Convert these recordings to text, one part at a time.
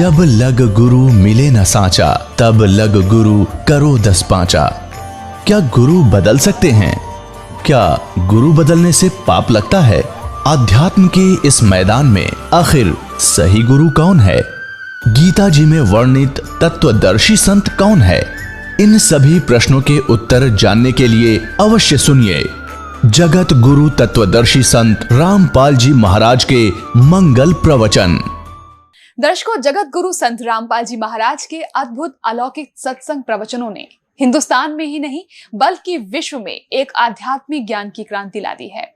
जब लग गुरु मिले न साचा, तब लग गुरु करो 10 पांचा। क्या गुरु बदल सकते हैं? क्या गुरु बदलने से पाप लगता है? आध्यात्म के इस मैदान में आखिर सही गुरु कौन है? गीता जी में वर्णित तत्वदर्शी संत कौन है? इन सभी प्रश्नों के उत्तर जानने के लिए अवश्य सुनिए जगत गुरु तत्वदर्शी संत रामपाल जी महाराज के मंगल प्रवचन। दर्शकों, जगत गुरु संत रामपाल जी महाराज के अद्भुत अलौकिक सत्संग प्रवचनों ने हिंदुस्तान में ही नहीं बल्कि विश्व में एक आध्यात्मिक ज्ञान की क्रांति ला दी है।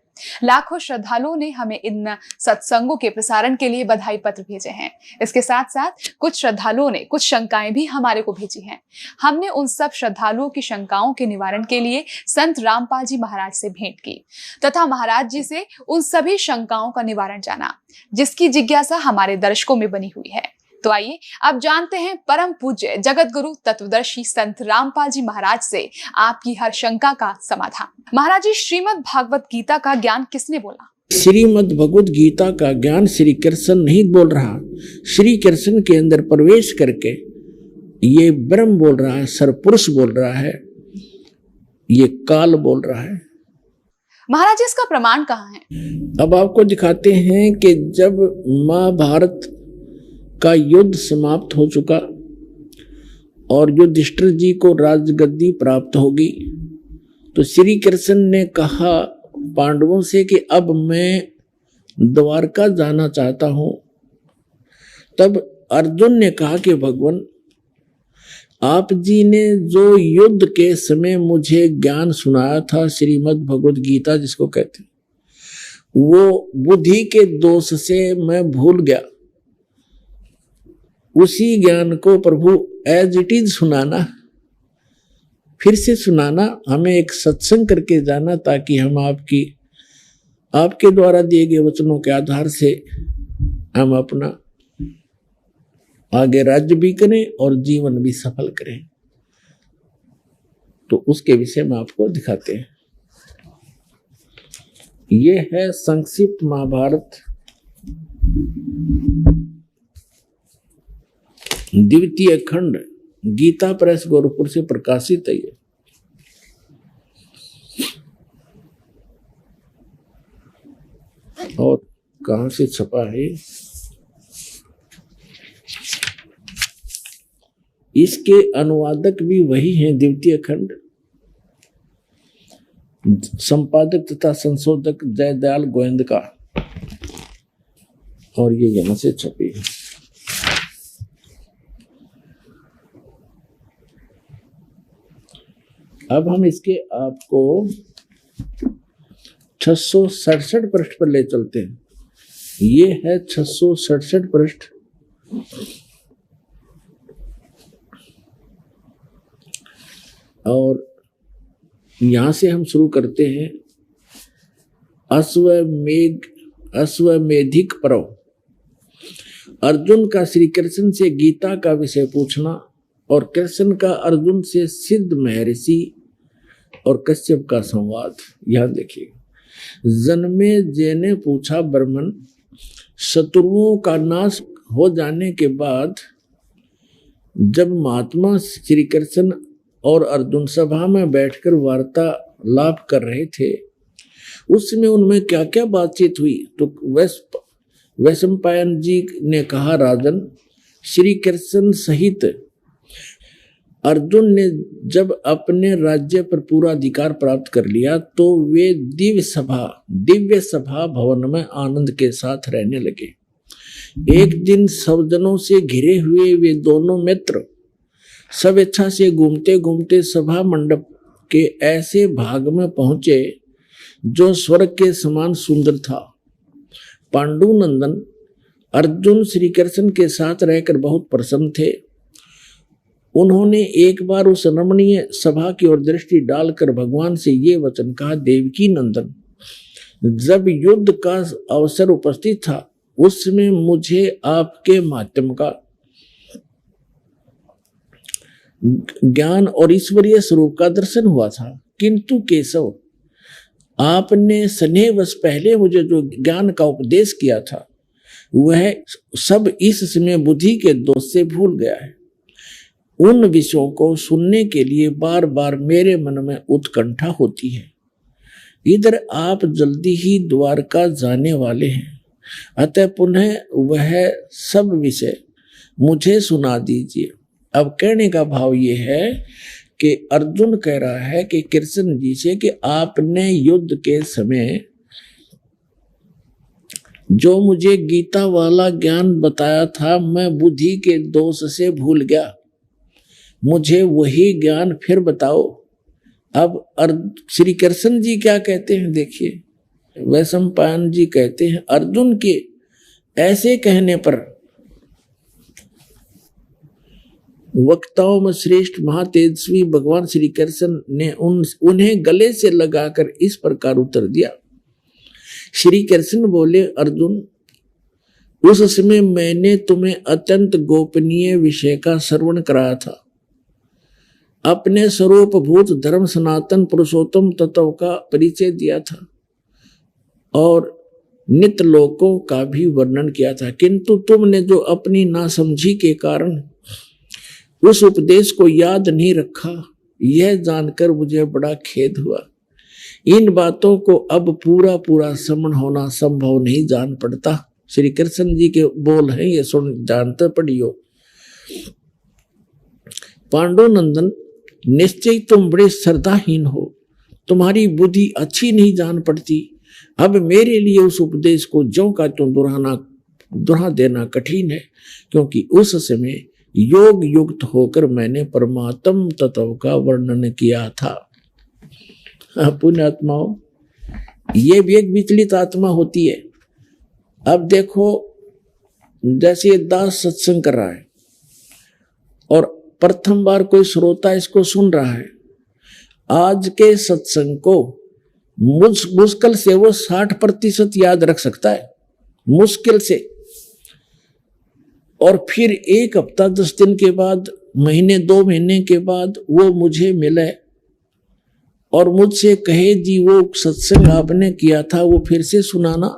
लाखों श्रद्धालुओं ने हमें इन सत्संगों के प्रसारण के लिए बधाई पत्र भेजे हैं। इसके साथ साथ कुछ श्रद्धालुओं ने कुछ शंकाएं भी हमारे को भेजी हैं। हमने उन सब श्रद्धालुओं की शंकाओं के निवारण के लिए संत रामपाल जी महाराज से भेंट की तथा महाराज जी से उन सभी शंकाओं का निवारण जाना, जिसकी जिज्ञासा हमारे दर्शकों में बनी हुई है। तो आइए अब जानते हैं परम पूज्य जगत गुरु तत्वदर्शी संत रामपाल जी महाराज से आपकी हर शंका का समाधान। महाराज जी, श्रीमद् भागवत गीता का ज्ञान किसने बोला? श्रीमद् भगवत गीता का ज्ञान श्री कृष्ण नहीं बोल रहा। श्री कृष्ण के अंदर प्रवेश करके ये ब्रह्म बोल रहा है, सरपुरुष बोल रहा है, ये काल बोल रहा है। महाराज जी, इसका प्रमाण कहाँ है? अब आपको दिखाते हैं कि जब महाभारत का युद्ध समाप्त हो चुका और युधिष्ठिर जी को राजगद्दी प्राप्त होगी, तो श्री कृष्ण ने कहा पांडवों से कि अब मैं द्वारका जाना चाहता हूं। तब अर्जुन ने कहा कि भगवान, आप जी ने जो युद्ध के समय मुझे ज्ञान सुनाया था, श्रीमद् भगवत गीता जिसको कहते हैं, वो बुद्धि के दोष से मैं भूल गया। उसी ज्ञान को प्रभु एज इट इज सुनाना, फिर से सुनाना, हमें एक सत्संग करके जाना, ताकि हम आपके द्वारा दिए गए वचनों के आधार से हम अपना आगे राज्य भी करें और जीवन भी सफल करें। तो उसके विषय में आपको दिखाते हैं। ये है संक्षिप्त महाभारत द्वितीय खंड, गीता प्रेस गोरखपुर से प्रकाशित है। और कहां से छपा है? इसके अनुवादक भी वही हैं, द्वितीय खंड, संपादक तथा संशोधक जयदयाल गोविंद का, और ये यहां से छपी है। अब हम इसके आपको 667 पृष्ठ पर ले चलते हैं। ये है 667 पृष्ठ। और यहां से हम शुरू करते हैं। अश्वमेधिक पर्व। अर्जुन का श्री कृष्ण से गीता का विषय पूछना और कृष्ण का अर्जुन से सिद्ध महर्षि और कश्यप का संवाद। यहां देखिए, जन्मेजय ने पूछा, ब्राह्मण, शत्रुओं का नाश हो जाने के बाद जब महात्मा श्री कृष्ण और अर्जुन सभा में बैठकर वार्तालाप कर रहे थे, उसमें उनमें क्या क्या बातचीत हुई? तो वैशंपायन जी ने कहा, राजन, श्री कृष्ण सहित अर्जुन ने जब अपने राज्य पर पूरा अधिकार प्राप्त कर लिया तो वे दिव्य सभा भवन में आनंद के साथ रहने लगे। एक दिन सज्जनों से घिरे हुए वे दोनों मित्र स्वेच्छा से घूमते घूमते सभा मंडप के ऐसे भाग में पहुंचे जो स्वर्ग के समान सुंदर था। पांडुनंदन अर्जुन श्री कृष्ण के साथ रहकर बहुत प्रसन्न थे। उन्होंने एक बार उस रमणीय सभा की ओर दृष्टि डालकर भगवान से ये वचन कहा, देवकी नंदन, जब युद्ध का अवसर उपस्थित था उसमें मुझे आपके माध्यम का ज्ञान और ईश्वरीय स्वरूप का दर्शन हुआ था, किंतु केशव, आपने स्नेहवश पहले मुझे जो ज्ञान का उपदेश किया था वह सब इस समय बुद्धि के दोष से भूल गया है। उन विषयों को सुनने के लिए बार बार मेरे मन में उत्कंठा होती है। इधर आप जल्दी ही द्वारका जाने वाले हैं, अतः पुनः वह सब विषय मुझे सुना दीजिए। अब कहने का भाव ये है कि अर्जुन कह रहा है कि कृष्ण जी से कि आपने युद्ध के समय जो मुझे गीता वाला ज्ञान बताया था, मैं बुद्धि के दोष से भूल गया, मुझे वही ज्ञान फिर बताओ। अब श्री कृष्ण जी क्या कहते हैं देखिए, वैशंपायन जी कहते हैं अर्जुन के ऐसे कहने पर वक्ताओं में श्रेष्ठ महातेजस्वी भगवान श्री कृष्ण ने उन्हें गले से लगाकर इस प्रकार उत्तर दिया। श्री कृष्ण बोले, अर्जुन, उस समय मैंने तुम्हें अत्यंत गोपनीय विषय का श्रवण कराया था, अपने स्वरूपभूत धर्म सनातन पुरुषोत्तम तत्व का परिचय दिया था और नित्य लोकों का भी वर्णन किया था, किंतु तुमने जो अपनी नासमझी के कारण उस उपदेश को याद नहीं रखा, यह जानकर मुझे बड़ा खेद हुआ। इन बातों को अब पूरा पूरा समझ होना संभव नहीं जान पड़ता। श्री कृष्ण जी के बोल हैं, ये सुन जानते पढ़ियो। पांडुनंदन, निश्चय तुम बड़े श्रद्धाहीन हो, तुम्हारी बुद्धि अच्छी नहीं जान पड़ती। अब मेरे लिए उस उपदेश को ज्यों का त्यों दोहरा देना कठिन है, क्योंकि उस समय योग युक्त होकर मैंने परमात्म तत्व का वर्णन किया था। पुण्यात्माओं, ये भी एक विचलित आत्मा होती है। अब देखो, जैसे दास सत्संग कर रहा है और प्रथम बार कोई श्रोता इसको सुन रहा है, आज के सत्संग को मुश्किल से वो 60% याद रख सकता है, मुश्किल से। और फिर 1 हफ्ता 10 दिन के बाद, महीने 2 महीने के बाद वो मुझे मिले और मुझसे कहे, जी वो सत्संग आपने किया था वो फिर से सुनाना,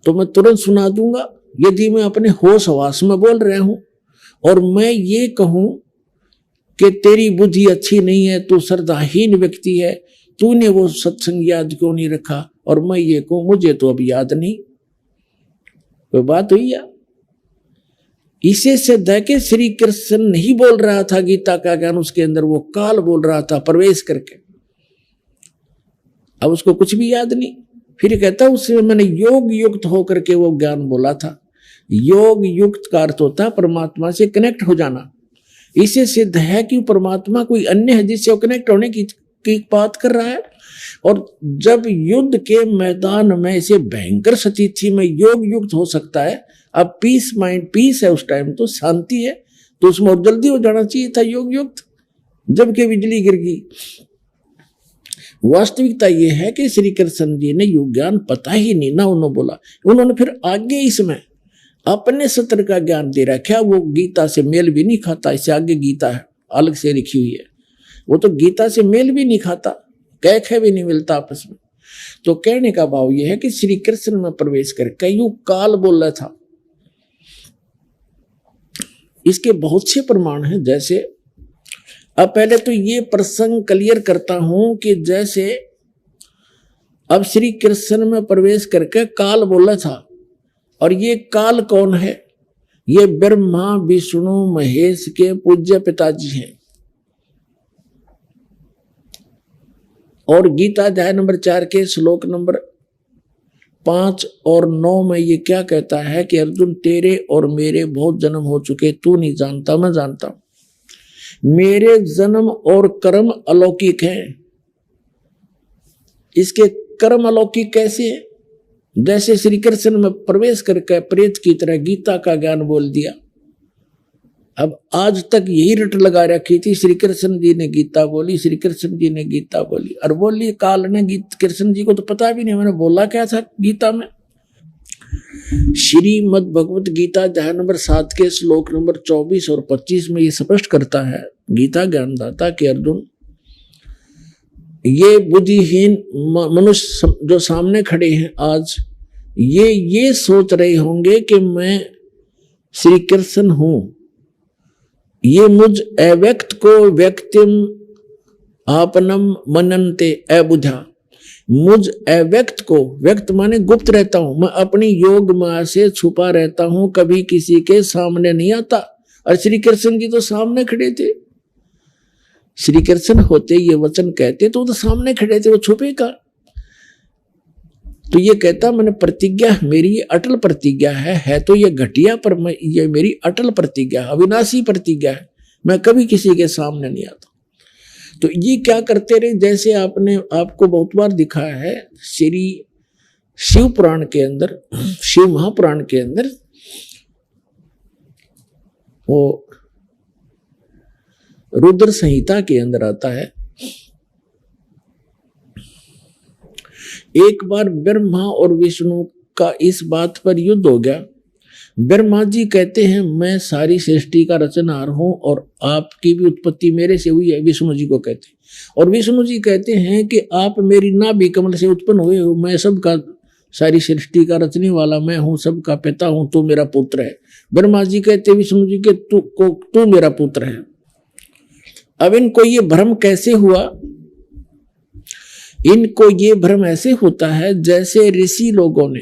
तो मैं तुरंत सुना दूंगा। यदि मैं अपने होश हवास में बोल रहा हूं और मैं ये कहूं कि तेरी बुद्धि अच्छी नहीं है, तू श्रद्धाहीन व्यक्ति है, तूने वो सत्संग याद क्यों नहीं रखा, और मैं ये कहूं मुझे तो अब याद नहीं, कोई बात हुई या? इसे सिद्ध है कि श्री कृष्ण नहीं बोल रहा था गीता का ज्ञान, उसके अंदर वो काल बोल रहा था प्रवेश करके। अब उसको कुछ भी याद नहीं। फिर कहता उससे मैंने योग युक्त होकर के वो ज्ञान बोला था। योग युक्त का अर्थ होता है परमात्मा से कनेक्ट हो जाना। इसे सिद्ध है कि परमात्मा कोई अन्य है जिससे वो कनेक्ट होने की बात कर रहा है। और जब युद्ध के मैदान में इसे भयंकर स्थिति में योग युक्त हो सकता है, अब पीस माइंड पीस है, उस टाइम तो शांति है, तो उसमें और जल्दी हो जाना चाहिए था योग युक्त, जबकि बिजली गिर गई। वास्तविकता यह है कि श्री कृष्ण जी ने योग ज्ञान पता ही नहीं ना उन्होंने बोला। उन्होंने फिर आगे इसमें अपने सत्र का ज्ञान दे रखा, वो गीता से मेल भी नहीं खाता। इससे आगे गीता है अलग से लिखी हुई है, वो तो गीता से मेल भी नहीं खाता, कैख भी नहीं मिलता आपस में। तो कहने का भाव यह है कि श्री कृष्ण में प्रवेश कर कईयों काल बोल रहा था। इसके बहुत से प्रमाण हैं। जैसे अब पहले तो ये प्रसंग क्लियर करता हूं कि जैसे अब श्री कृष्ण में प्रवेश करके काल बोला था, और ये काल कौन है? ये ब्रह्मा विष्णु महेश के पूज्य पिताजी हैं। और गीता अध्याय नंबर 4 के श्लोक नंबर 5 और 9 में ये क्या कहता है कि अर्जुन, तेरे और मेरे बहुत जन्म हो चुके, तू नहीं जानता, मैं जानता हूं। मेरे जन्म और कर्म अलौकिक हैं। इसके कर्म अलौकिक कैसे है? जैसे श्री कृष्ण में प्रवेश करके प्रेत की तरह गीता का ज्ञान बोल दिया। अब आज तक यही रट लगा रखी थी, श्री कृष्ण जी ने गीता बोली, श्री कृष्ण जी ने गीता बोली, और बोली काल ने कृष्ण जी को तो पता भी नहीं मैंने बोला क्या था गीता में। श्रीमद् भगवत गीता अध्याय नंबर 7 के श्लोक नंबर 24 और 25 में ये स्पष्ट करता है गीता ज्ञानदाता कि अर्जुन, ये बुद्धिहीन मनुष्य जो सामने खड़े हैं आज, ये सोच रहे होंगे कि मैं श्री कृष्ण हूं। ये मुझ अव्यक्त को व्यक्तिम आपनम मनन्ते अबुझा, मुझ अव्यक्त को, व्यक्त माने गुप्त रहता हूं, मैं अपनी योग माया से छुपा रहता हूं, कभी किसी के सामने नहीं आता। और श्री कृष्ण जी तो सामने खड़े थे, श्री कृष्ण होते ये वचन कहते तो सामने खड़े थे, वो छुपे का। तो ये कहता मैंने प्रतिज्ञा, मेरी ये अटल प्रतिज्ञा है तो ये घटिया, पर मैं ये मेरी अटल प्रतिज्ञा, अविनाशी प्रतिज्ञा है, मैं कभी किसी के सामने नहीं आता। तो ये क्या करते रहे, जैसे आपने आपको बहुत बार दिखाया है श्री शिव पुराण के अंदर, शिव महापुराण के अंदर, वो रुद्र संहिता के अंदर आता है, एक बार ब्रह्मा और विष्णु का इस बात पर युद्ध हो गया। ब्रह्मा जी कहते हैं मैं सारी सृष्टि का रचनहार हूं और आपकी भी उत्पत्ति मेरे से हुई है, विष्णु जी को कहते हैं। और विष्णु जी कहते हैं कि आप मेरी नाभि कमल से उत्पन्न हुए हो, मैं सबका, सारी सृष्टि का रचने वाला मैं हूं, सबका पिता हूं, तू मेरा पुत्र है। ब्रह्मा जी कहते विष्णु जी के तू मेरा पुत्र है। अब इनको ये भ्रम कैसे हुआ? इनको ये भ्रम ऐसे होता है जैसे ऋषि लोगों ने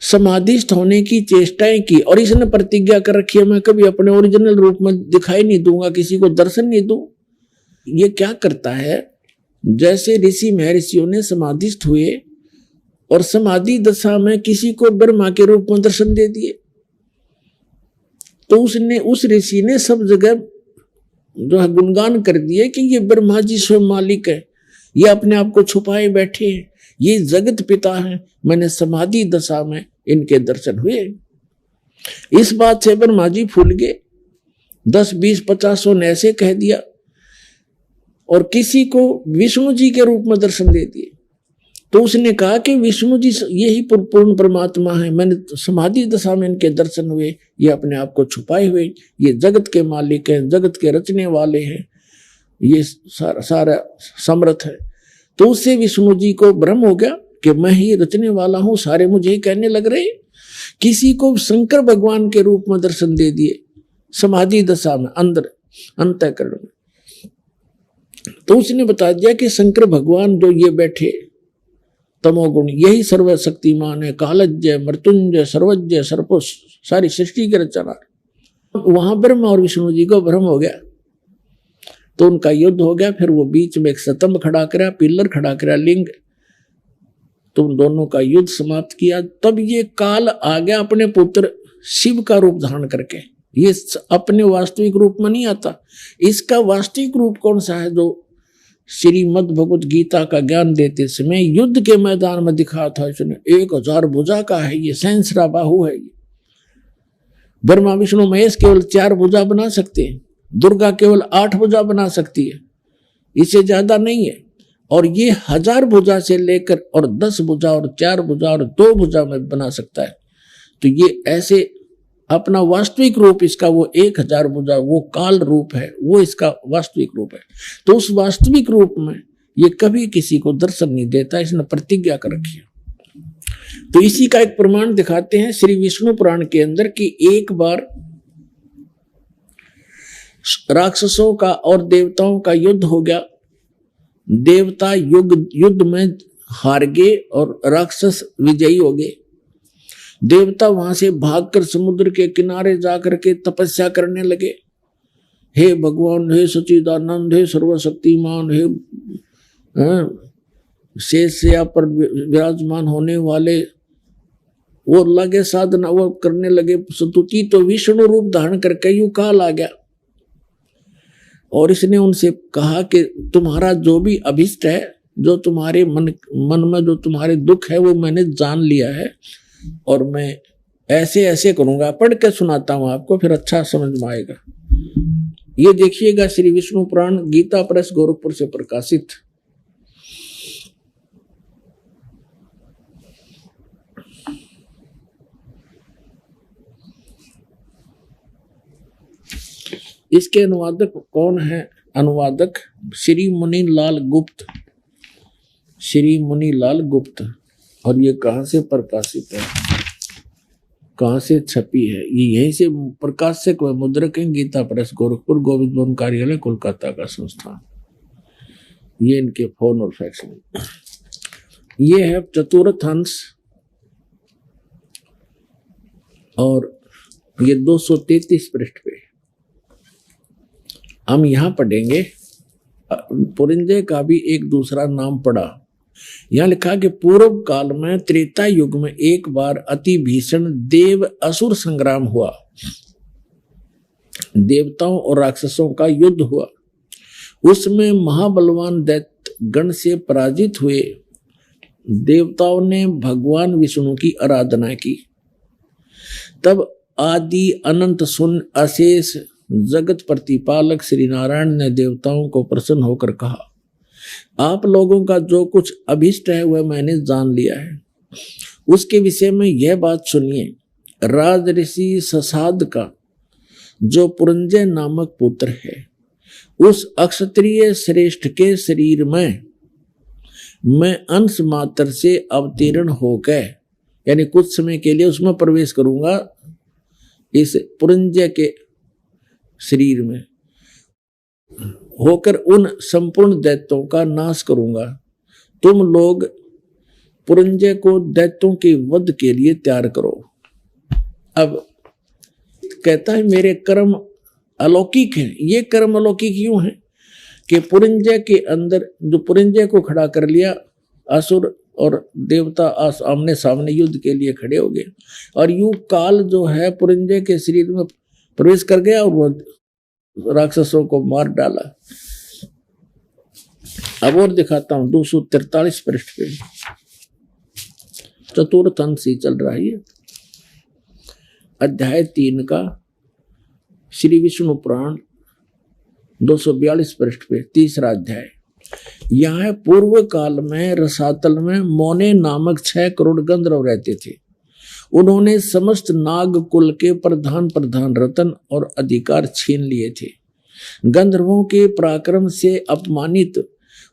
समाधिस्थ होने की चेष्टाएं की और इसने प्रतिज्ञा कर रखी है मैं कभी अपने ओरिजिनल रूप में दिखाई नहीं दूंगा, किसी को दर्शन नहीं दूं। ये क्या करता है, जैसे ऋषि महर्षियों ने समाधिस्थ हुए और समाधि दशा में किसी को ब्रह्मा के रूप में दर्शन दे दिए, तो उसने, उस ऋषि ने सब जगह जो है गुणगान कर दिए कि ये ब्रह्मा जी स्वयं मालिक है, ये अपने आप को छुपाए बैठे हैं, ये जगत पिता है, मैंने समाधि दशा में इनके दर्शन हुए। इस बात से ब्रह्मा जी फूल गए, 10, 20, 50 ने ऐसे कह दिया और किसी को विष्णु जी के रूप में दर्शन दे दिए। तो उसने कहा कि विष्णु जी यही पूर्ण परमात्मा है, मैंने समाधि दशा में इनके दर्शन हुए, ये अपने आप को छुपाए हुए, ये जगत के मालिक हैं, जगत के रचने वाले हैं, ये सारा समर्थ है। तो उससे विष्णु जी को भ्रम हो गया कि मैं ही रचने वाला हूं, सारे मुझे ही कहने लग रहे। किसी को शंकर भगवान के रूप में दर्शन दे दिए समाधि दशा में, अंदर अंतःकरण में। तो उसने बता दिया कि शंकर भगवान जो ये बैठे तमोगुण, यही सर्वशक्तिमान है, कालज्ञ मृत्युंजय सर्वज्ञ सर्वपुष, सारी सृष्टि के रचना। वहां ब्रह्मा और विष्णु जी को भ्रम हो गया, तो उनका युद्ध हो गया। फिर वो बीच में एक स्तंभ खड़ा करा, पिल्लर खड़ा करा, लिंग, तो उन दोनों का युद्ध समाप्त किया। तब ये काल आ गया अपने पुत्र शिव का रूप धारण करके। ये अपने वास्तविक रूप में नहीं आता। इसका वास्तविक रूप कौन सा है? जो श्रीमद् भगवत गीता का ज्ञान देते समय युद्ध के मैदान में दिखा था इसने, 1000 भुजा का है ये, सहस्रा बाहु है ये। ब्रह्मा विष्णु महेश केवल 4 भुजा बना सकते हैं, दुर्गा केवल 8 भुजा बना सकती है, इससे ज्यादा नहीं है। और ये 1000 भुजा से लेकर और 10 भुजा और 4 भुजा और 2 भुजा में बना सकता है। तो ये ऐसे अपना वास्तविक रूप इसका वो 1000 भुजा, वो काल रूप है, वो इसका वास्तविक रूप है। तो उस वास्तविक रूप में ये कभी किसी को दर्शन नहीं देता, इसने प्रतिज्ञा कर रखी है। तो इसी का एक प्रमाण दिखाते हैं श्री विष्णु पुराण के अंदर कि एक बार राक्षसों का और देवताओं का युद्ध हो गया। देवता युद्ध में हार गए और राक्षस विजयी हो गए। देवता वहां से भागकर समुद्र के किनारे जाकर के तपस्या करने लगे। हे भगवान, हे सच्चिदानंद, हे सर्वशक्तिमान, हे शेषया पर विराजमान होने वाले, वो लगे साधना, वो करने लगे स्तुति। तो विष्णु रूप धारण करके यूं काल आ गया और इसने उनसे कहा कि तुम्हारा जो भी अभिष्ट है, जो तुम्हारे मन में जो तुम्हारे दुख है, वो मैंने जान लिया है और मैं ऐसे ऐसे करूंगा। पढ़ के सुनाता हूं आपको, फिर अच्छा समझ में आएगा। ये देखिएगा श्री विष्णु पुराण, गीता प्रेस गोरखपुर से प्रकाशित। इसके अनुवादक कौन है? अनुवादक श्री मुनीलाल गुप्त, श्री मुनीलाल गुप्त। और ये कहाँ से प्रकाशित है, कहाँ से छपी है? ये यहीं से प्रकाशक व मुद्रक है, गीता प्रेस, गोरखपुर, गोविंद भवन कार्यालय, कोलकाता का संस्थान। ये इनके फोन और फैक्स में। ये है चतुर्थ अंश और ये 233 पृष्ठ पे हम यहां पढ़ेंगे। पुरंजय का भी एक दूसरा नाम पढ़ा। यहां लिखा कि पूर्व काल में त्रेता युग में एक बार अति भीषण देव असुर संग्राम हुआ। देवताओं और राक्षसों का युद्ध हुआ। उसमें महाबलवान दैत्य गण से पराजित हुए देवताओं ने भगवान विष्णु की आराधना की। तब आदि अनंत शून्य अशेष जगत प्रतिपालक श्री नारायण ने देवताओं को प्रसन्न होकर कहा, आप लोगों का जो कुछ अभिष्ट है वह मैंने जान लिया है। उसके विषय में यह बात सुनिए। राज ऋषि ससाद का जो पुरंजय नामक पुत्र है, उस अक्षत्रिय श्रेष्ठ के शरीर में मैं अंश मात्र से अवतीर्ण होकर, यानी कुछ समय के लिए उसमें प्रवेश करूंगा, इस पुरंजय के शरीर में होकर उन संपूर्ण दैत्यों का नाश करूंगा। तुम लोग पुरंजय को दैत्यों के वध के लिए तैयार करो। अब कहता है मेरे कर्म अलौकिक हैं। ये कर्म अलौकिक क्यों हैं कि पुरंजय के अंदर जो पुरंजय को खड़ा कर लिया, असुर और देवता आमने सामने युद्ध के लिए खड़े हो गए और यू काल जो है पुरंजय के शरीर में प्रवेश कर गया और वो राक्षसों को मार डाला। अब और दिखाता हूं 243 पृष्ठ पे चतुर्थ अंश ही चल रहा है, अध्याय 3 का श्री विष्णु पुराण 242 पृष्ठ पे तीसरा अध्याय। यह है पूर्व काल में रसातल में मोने नामक 6 करोड़ गंधर्व रहते थे। उन्होंने समस्त नाग कुल के प्रधान रतन और अधिकार छीन लिए थे। गंधर्वों के पराक्रम से अपमानित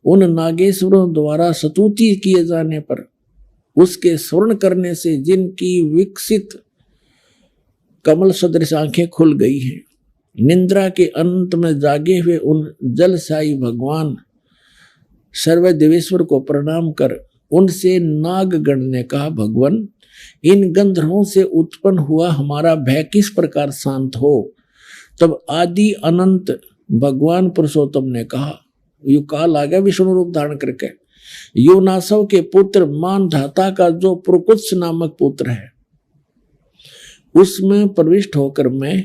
उन नागेश्वरों द्वारा स्तुति किए जाने पर उसके स्वर्ण करने से जिनकी विकसित कमल सदृश आंखें खुल गई हैं, निंद्रा के अंत में जागे हुए उन जलशाही भगवान सर्वदेवेश्वर को प्रणाम कर उनसे नागगण ने कहा, भगवान इन गंधर्वों से उत्पन्न हुआ हमारा भय किस प्रकार शांत हो। तब आदि अनंत भगवान पुरुषोत्तम ने कहा, यु काल आ गया विष्णु रूप धारण करके, योनासव के पुत्र मान धाता का जो पुरकुत्स नामक पुत्र है उसमें प्रविष्ट होकर मैं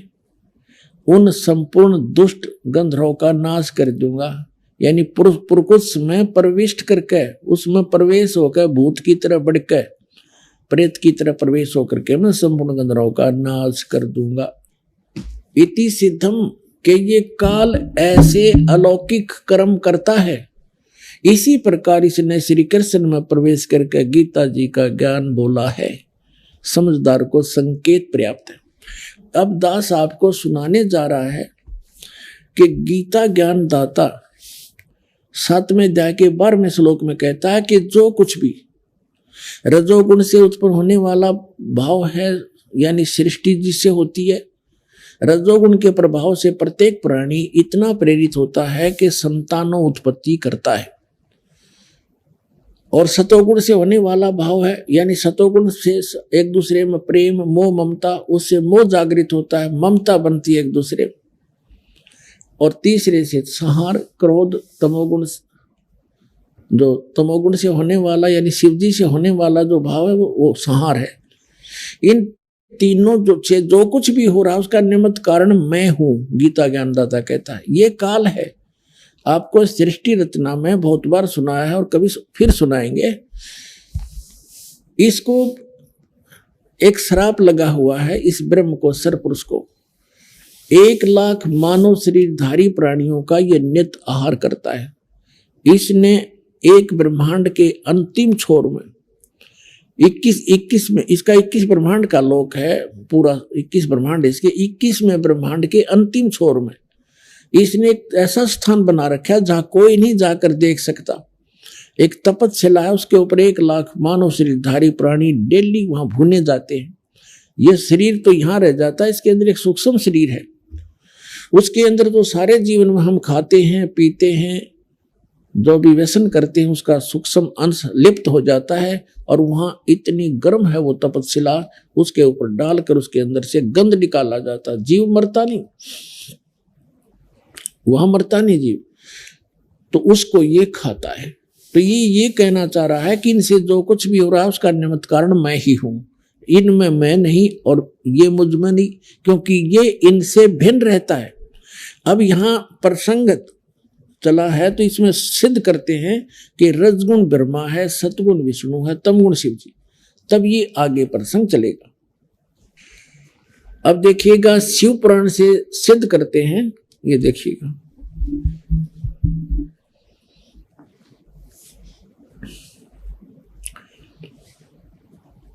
उन संपूर्ण दुष्ट गंधर्वों का नाश कर दूंगा। यानी पुरकुत्स में प्रविष्ट करके उसमें प्रवेश होकर भूत की तरह बढ़कर प्रेत की तरह प्रवेश होकर के मैं संपूर्ण गंधर्वों का नाश कर दूंगा। इति सिद्धम के ये काल ऐसे अलौकिक कर्म करता है। इसी प्रकार इसने श्री कृष्ण में प्रवेश करके गीता जी का ज्ञान बोला है। समझदार को संकेत पर्याप्त है। अब दास आपको सुनाने जा रहा है कि गीता ज्ञान दाता 7वें अध्याय के 12वें श्लोक में कहता है कि जो कुछ भी रजोगुण से उत्पन्न होने वाला भाव है, यानी सृष्टि जिससे होती है, रजोगुण के प्रभाव से प्रत्येक प्राणी इतना प्रेरित होता है कि संतानों उत्पत्ति करता है। और सतोगुण से होने वाला भाव है, यानी सतोगुण से एक दूसरे में प्रेम मोह ममता, उससे मोह जागृत होता है, ममता बनती है एक दूसरे। और तीसरे से संहार क्रोध तमोगुण, जो तमोगुण से होने वाला यानी शिवजी से होने वाला जो भाव है वो संहार है। इन तीनों जो कुछ भी हो रहा है उसका निमित्त कारण मैं हूं, गीता ज्ञानदाता कहता है। ये काल है। आपको सृष्टि रचना में बहुत बार सुनाया है और कभी फिर सुनाएंगे। इसको एक श्राप लगा हुआ है इस ब्रह्म को, सरपुरुष को। 1,00,000 मानव शरीरधारी प्राणियों का यह नित्य आहार करता है। इसने एक ब्रह्मांड के अंतिम छोर में 21 में, इसका 21 ब्रह्मांड का लोक है, पूरा 21 ब्रह्मांड, इसके 21वें ब्रह्मांड के अंतिम छोर में इसने एक ऐसा स्थान बना रखा है जहां कोई नहीं जाकर देख सकता। एक तपतशिला है, उसके ऊपर 1 लाख मानव शरीरधारी प्राणी डेली वहां भुने जाते हैं। ये शरीर तो यहाँ रह जाता है, इसके अंदर एक सूक्ष्म शरीर है, उसके अंदर तो सारे जीवन में हम खाते हैं पीते हैं, जो भी व्यसन करते हैं उसका सूक्ष्म अंश लिप्त हो जाता है, और वहां इतनी गर्म है वो तपतशिला, उसके ऊपर डालकर उसके अंदर से गंध निकाला जाता है। जीव मरता नहीं, वहां मरता नहीं जीव, तो उसको ये खाता है। तो ये कहना चाह रहा है कि इनसे जो कुछ भी हो रहा है उसका निमित्त कारण मैं ही हूं, इनमें मैं नहीं और ये मुझ में नहीं, क्योंकि ये इनसे भिन्न रहता है। अब यहाँ प्रसंग चला है तो इसमें सिद्ध करते हैं कि रजगुण ब्रह्मा है, सतगुण विष्णु है, तमगुण शिव जी, तब ये आगे प्रसंग चलेगा। अब देखिएगा शिव पुराण से सिद्ध करते हैं, ये देखिएगा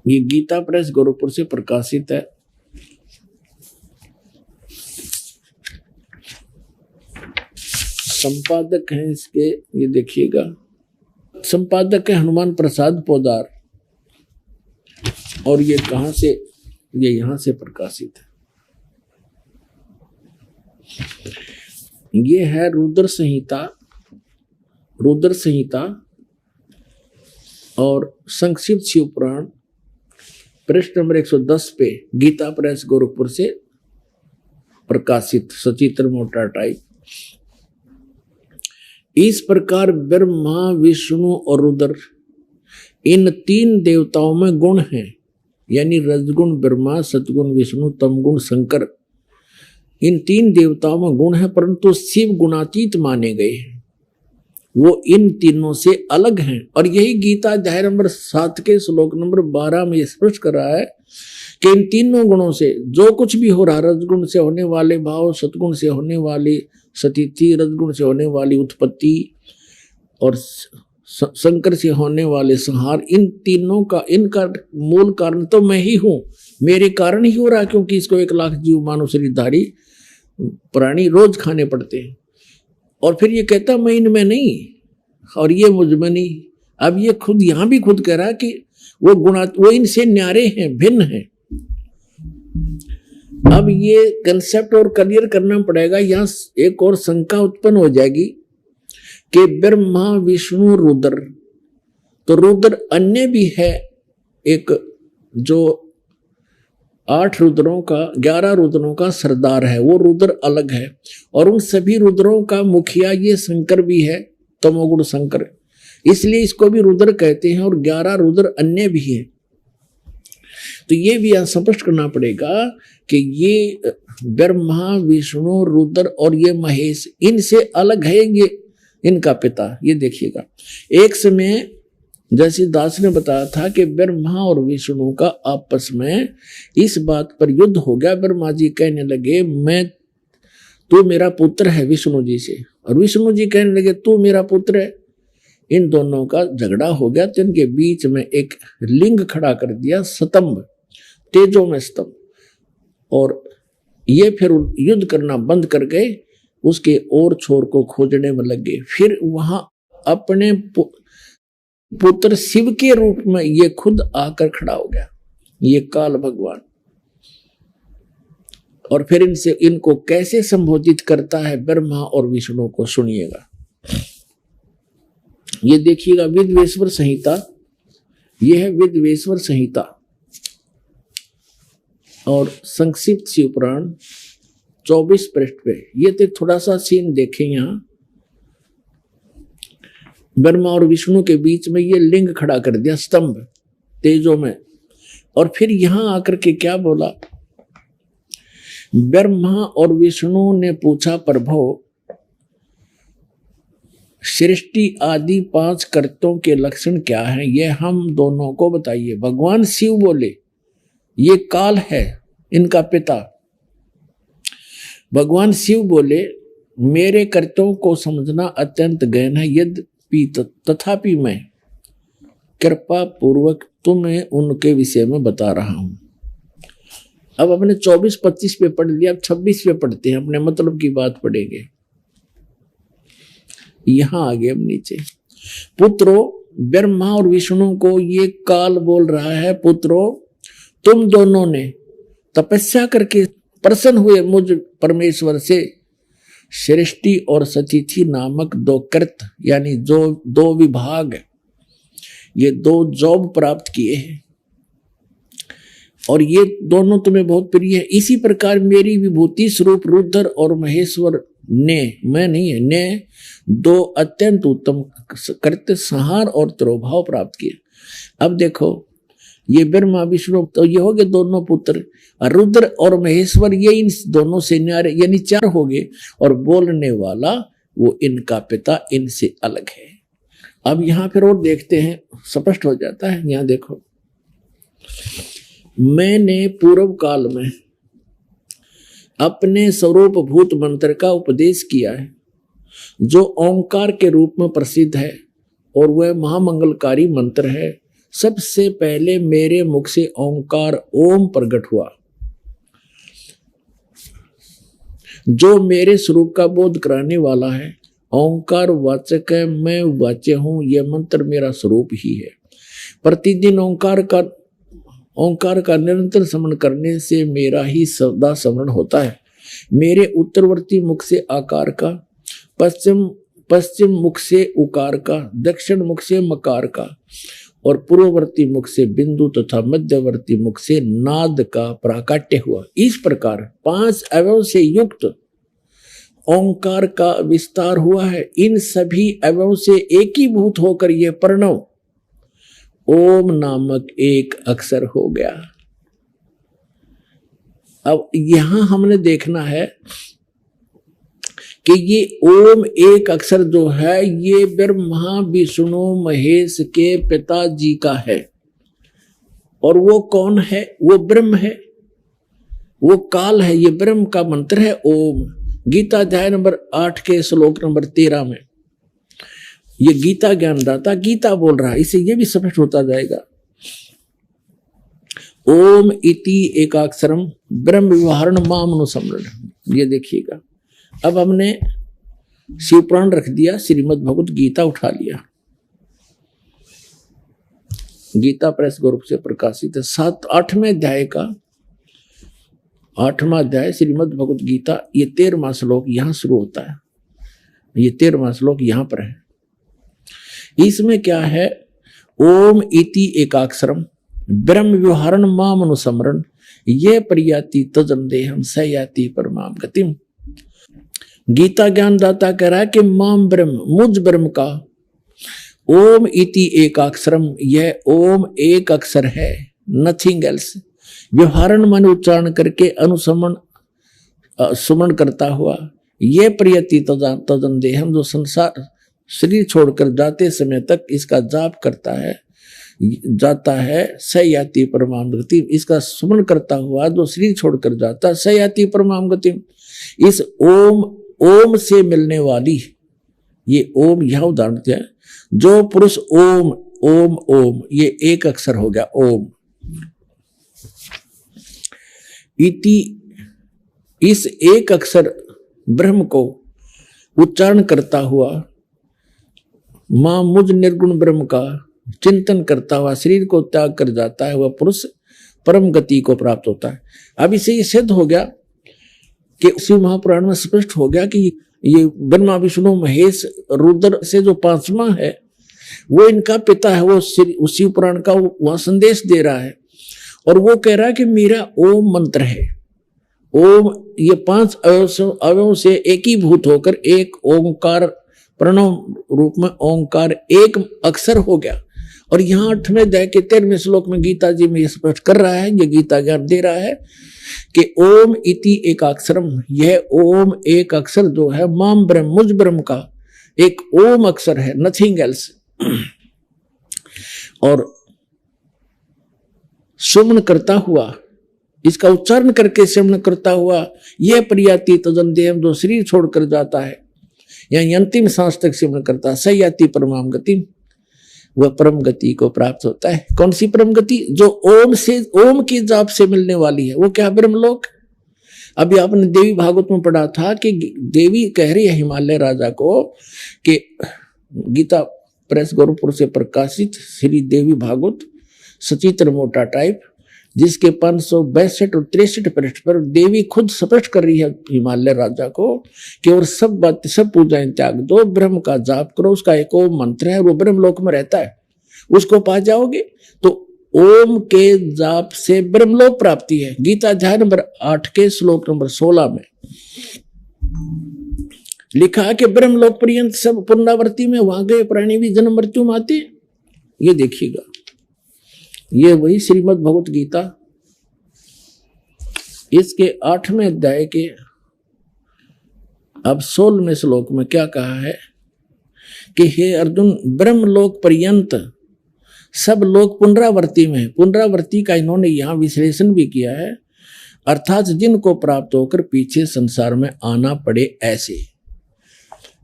ये गीता प्रेस गोरखपुर से प्रकाशित है। संपादक हैं इसके, ये देखिएगा, संपादक है हनुमान प्रसाद पोदार, और ये कहां से, ये यहां से प्रकाशित है। ये है रुद्र संहिता और संक्षिप्त शिव पुराण, पृष्ठ नंबर 110 पे गीता प्रेस गोरखपुर से प्रकाशित, सचित्र मोटा टाइप। इस प्रकार ब्रह्मा विष्णु और रुद्र इन 3 देवताओं में गुण हैं, यानी रजगुण ब्रह्मा, सतगुण विष्णु, तमगुण शंकर, इन 3 देवताओं में गुण है, परंतु शिव गुणातीत माने गए हैं, वो इन तीनों से अलग हैं। और यही गीता अध्याय नंबर 7 के श्लोक नंबर 12 में स्पष्ट कर रहा है कि इन तीनों गुणों से जो कुछ भी हो रहा, रजगुण से होने वाले भाव, सतगुण से होने वाली स्थिति, रजगुण से होने वाली उत्पत्ति और शंकर से होने वाले संहार, इन तीनों का, इनका मूल कारण तो मैं ही हूं, मेरे कारण ही हो रहा, क्योंकि इसको 1 लाख जीव मानव शरीरधारी प्राणी रोज खाने पड़ते हैं। और फिर ये कहता मैं इनमें नहीं और ये मुझ में नहीं। अब ये खुद यहां भी खुद कह रहा है कि वो इनसे न्यारे हैं, भिन्न हैं। अब ये कंसेप्ट और क्लियर करना पड़ेगा। यहां एक और शंका उत्पन्न हो जाएगी कि ब्रह्मा विष्णु रुद्र, तो रुद्र अन्य भी है, एक जो 8 रुद्रों का 11 रुद्रों का सरदार है, वो रुद्र अलग है, और उन सभी रुद्रों का मुखिया ये शंकर भी है, तमोगुण शंकर, इसलिए इसको भी रुद्र कहते हैं, और 11 रुद्र अन्य भी है। तो ये भी स्पष्ट करना पड़ेगा कि ये ब्रह्मा विष्णु रुद्र और ये महेश इनसे अलग है, ये इनका पिता। ये देखिएगा, एक समय जैसे दास ने बताया था कि ब्रह्मा और विष्णु का आपस में इस बात पर युद्ध हो गया। ब्रह्मा जी कहने लगे तू मेरा पुत्र है विष्णु जी से, और विष्णु जी कहने लगे तू मेरा पुत्र है। इन दोनों का झगड़ा हो गया, तो इनके बीच में एक लिंग खड़ा कर दिया, स्तंभ, तेजो में स्तंभ, और ये फिर युद्ध करना बंद कर गए, उसके और छोर को खोजने में लग गए। फिर वहां अपने पुत्र शिव के रूप में ये खुद आकर खड़ा हो गया, ये काल भगवान। और फिर इनको कैसे संबोधित करता है ब्रह्मा और विष्णु को, सुनिएगा। ये देखिएगा विद्वेश्वर संहिता, ये है विद्वेश्वर संहिता और संक्षिप्त शिव पुराण 24 पृष्ठ पे। ये तो थोड़ा सा सीन देखें, यहां ब्रह्मा और विष्णु के बीच में ये लिंग खड़ा कर दिया, स्तंभ तेजो में। और फिर यहां आकर के क्या बोला, ब्रह्मा और विष्णु ने पूछा प्रभु सृष्टि आदि 5 कर्तों के लक्षण क्या हैं, ये हम दोनों को बताइए। भगवान शिव बोले ये काल है इनका पिता। भगवान शिव बोले मेरे कर्तों को समझना अत्यंत गहन है, यद्यपि तथापि मैं कृपा पूर्वक तुम्हें उनके विषय में बता रहा हूं। अब अपने 24-25 पे पढ़ लिया, अब 26 पे पढ़ते हैं, अपने मतलब की बात पढ़ेंगे। यहां आगे हम नीचे, पुत्रो, ब्रह्मा और विष्णु को ये काल बोल रहा है, पुत्रो तुम दोनों ने तपस्या करके प्रसन्न हुए मुझ परमेश्वर से सृष्टि और सतिथि नामक दो कृत यानी जो दो विभाग, ये दो जॉब प्राप्त किए हैं और ये दोनों तुम्हें बहुत प्रिय है। इसी प्रकार मेरी विभूति स्वरूप रुद्र और महेश्वर ने, मैं नहीं है, ने दो अत्यंत उत्तम कृत्य संहार और तिरोभाव प्राप्त किए। अब देखो ये ब्रह्मा विष्णु तो ये हो गए दोनों पुत्र, रुद्र और महेश्वर ये इन दोनों से न्यारे यानी चार हो गए, और बोलने वाला वो इनका पिता इनसे अलग है। अब यहां फिर और देखते हैं, स्पष्ट हो जाता है। यहां देखो, मैंने पूर्व काल में अपने स्वरूप भूत मंत्र का उपदेश किया है जो ओंकार के रूप में प्रसिद्ध है और वह महामंगलकारी मंत्र है। सबसे पहले मेरे मुख से ओंकार ओम प्रकट हुआ जो मेरे स्वरूप का बोध कराने वाला है। ओंकार वाचक है, मैं वाच्य हूं, यह मंत्र मेरा स्वरूप ही है। प्रतिदिन ओंकार का निरंतर स्मरण करने से मेरा ही सदा स्मरण होता है। मेरे उत्तरवर्ती मुख से आकार का, पश्चिम मुख से उकार का, दक्षिण मुख से मकार का और पूर्ववर्ती मुख से बिंदु तथा मध्यवर्ती मुख से नाद का प्राकट्य हुआ। इस प्रकार 5 अवयव से युक्त ओंकार का विस्तार हुआ है। इन सभी अवयव से एकीभूत होकर यह प्रणव ओम नामक एक अक्षर हो गया। अब यहां हमने देखना है कि ये ओम एक अक्षर जो है ये ब्रह्मा विष्णु महेश के पिताजी का है। और वो कौन है? वो ब्रह्म है, वो काल है। ये ब्रह्म का मंत्र है ओम। गीता अध्याय नंबर 8 के श्लोक नंबर 13 में ये गीता ज्ञानदाता गीता बोल रहा है, इसे ये भी स्पष्ट होता जाएगा। ओम इति एकाक्षरम ब्रह्म व्यवहारण मामनुसमरण। ये देखिएगा, अब हमने शिवपुराण रख दिया, श्रीमद् भगवत गीता उठा लिया। गीता प्रेस ग्रुप से प्रकाशित है। 8वें अध्याय का 8वां अध्याय श्रीमद् भगवत गीता, ये 13वां श्लोक यहां शुरू होता है। ये 13वां श्लोक यहां पर है। इसमें क्या है? ओम इति एकाक्षरम ब्रह्म व्यवहारण माम अनुसमरण ये प्रयाति तजन देहम स याति परमाम गतिम। गीता ज्ञानदाता कह रहा है कि माम ब्रह्म, मुझ ब्रह्म का ओम इति एकाक्षरम, यह ओम एक अक्षर है, नथिंग एल्स। व्यवहारण मन उच्चारण करके अनुसमन सुमन करता हुआ ये प्रयति तजन देहम, जो संसार शरीर छोड़कर जाते समय तक इसका जाप करता है, जाता है, सयाति परमाम गति। इसका सुमन करता हुआ जो शरीर छोड़कर जाता है, सयाति परमाम गति। इस ओम से मिलने वाली, ये ओम यह उदाहरण है। जो पुरुष ओम ओम ओम, ये एक अक्षर हो गया ओम। इति, इस एक अक्षर ब्रह्म को उच्चारण करता हुआ मां मुझ निर्गुण ब्रह्म का चिंतन करता हुआ शरीर को त्याग कर जाता है, वह पुरुष परम गति को प्राप्त होता है। अब इसे ये सिद्ध हो गया कि शिव महापुराण में स्पष्ट हो गया कि ये ब्रह्मा विष्णु महेश रुद्र से जो 5वां है वो इनका पिता है। वो शिव पुराण का वहां संदेश दे रहा है और वो कह रहा है कि मेरा ओम मंत्र है। ओम ये 5 अवयवों से एकीभूत होकर एक ओंकार प्रणव रूप में ओंकार एक अक्षर हो गया। और यहाँ 8वें अध्याय के 13वें श्लोक में गीता जी में स्पष्ट कर रहा है, ये गीता ज्ञान दे रहा है कि ओम इति एकाक्षरम, यह ओम एक अक्षर जो है माम ब्रह्म, मुझ ब्रह्म का एक ओम अक्षर है, नथिंग एल्स। और सुमन करता हुआ, इसका उच्चारण करके सुमन करता हुआ यह प्रियाति तजन देह, जो शरीर छोड़कर जाता है यानी अंतिम सांस तक सिमरण करता है, सयाति परमाम गति, वह परम गति को प्राप्त होता है। कौन सी परम गति? जो ओम से, ओम की जाप से मिलने वाली है। वो क्या? ब्रह्मलोक। अभी आपने देवी भागवत में पढ़ा था कि देवी कह रही है हिमालय राजा को कि गीता प्रेस गोरखपुर से प्रकाशित श्री देवी भागवत सचित्र मोटा टाइप, जिसके 562 और 63 पृष्ठ पर देवी खुद स्पष्ट कर रही है हिमालय राजा को कि और सब पूजाएं त्याग दो, ब्रह्म का जाप करो, उसका एक ओम मंत्र है, वो ब्रह्मलोक में रहता है, उसको पा जाओगे। तो ओम के जाप से ब्रह्मलोक प्राप्ति है। गीता अध्याय नंबर 8 के श्लोक नंबर 16 में लिखा है कि ब्रह्मलोक पर्यंत सब पुनरावृत्ति में वहां गए प्राणी भी जन्म मृत्यु में आते। ये देखिएगा, ये वही श्रीमद् भगवत गीता, इसके 8वें अध्याय के अब 16वें श्लोक में क्या कहा है कि हे अर्जुन, ब्रह्मलोक पर्यंत सब लोग पुनरावृत्ति में, पुनरावृत्ति का इन्होंने यहां विश्लेषण भी किया है, अर्थात जिनको प्राप्त होकर पीछे संसार में आना पड़े ऐसे।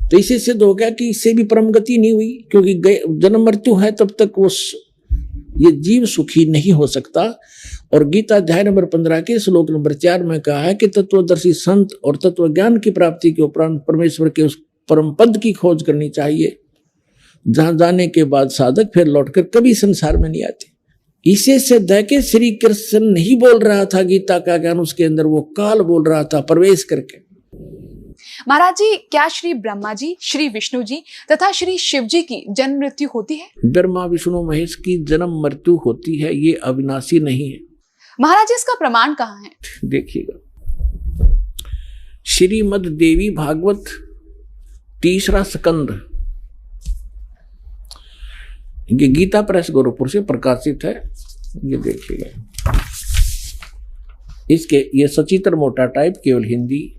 तो इसे सिद्ध हो गया कि इससे भी परम गति नहीं हुई, क्योंकि जन्म मृत्यु है तब तक वो ये जीव सुखी नहीं हो सकता। और गीता अध्याय नंबर 15 के श्लोक नंबर 4 में कहा है कि तत्वदर्शी संत और तत्व ज्ञान की प्राप्ति के उपरांत परमेश्वर के उस परम पद की खोज करनी चाहिए, जहां जाने के बाद साधक फिर लौटकर कभी संसार में नहीं आते। इसे सिद्ध है कि श्री कृष्ण नहीं बोल रहा था गीता का ज्ञान उसके अंदर, वो काल बोल रहा था प्रवेश करके। महाराज जी, क्या श्री ब्रह्मा जी, श्री विष्णु जी तथा श्री शिव जी की जन्म मृत्यु होती है? ब्रह्मा विष्णु महेश की जन्म मृत्यु होती है, ये अविनाशी नहीं है। महाराज जी, इसका प्रमाण कहाँ है? देखिएगा, श्रीमद् देवी भागवत 3रा स्कंद, ये गीता प्रेस गोरखपुर से प्रकाशित है। ये देखिएगा, इसके ये सचित्र मोटा टाइप, केवल हिंदी,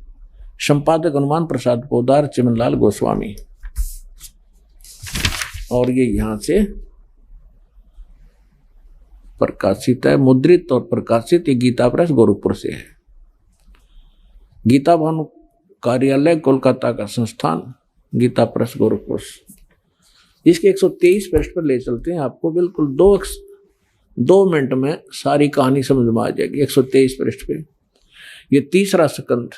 संपादक हनुमान प्रसाद पोदार, चिमनलाल गोस्वामी, और ये यहां से प्रकाशित है, मुद्रित और प्रकाशित। ये गीता प्रेस गोरखपुर से है। गीता भवन कार्यालय कोलकाता का संस्थान, गीता प्रेस गोरखपुर। इसके 123 पृष्ठ पर ले चलते हैं आपको, बिल्कुल 2 मिनट में सारी कहानी समझ में आ जाएगी। 123 पृष्ठ पे ये 3रा स्कंद।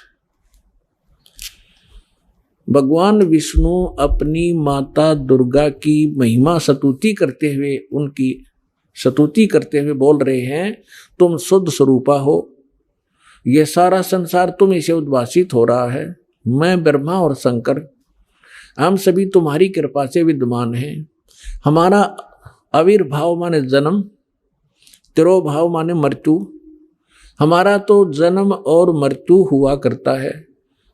भगवान विष्णु अपनी माता दुर्गा की महिमा स्तुति करते हुए, उनकी स्तुति करते हुए बोल रहे हैं, तुम शुद्ध स्वरूपा हो, यह सारा संसार तुम से उद्भासित हो रहा है। मैं ब्रह्मा और शंकर, हम सभी तुम्हारी कृपा से विद्यमान हैं। हमारा आविर्भाव माने जन्म, तिरोभाव माने मृत्यु। हमारा तो जन्म और मृत्यु हुआ करता है,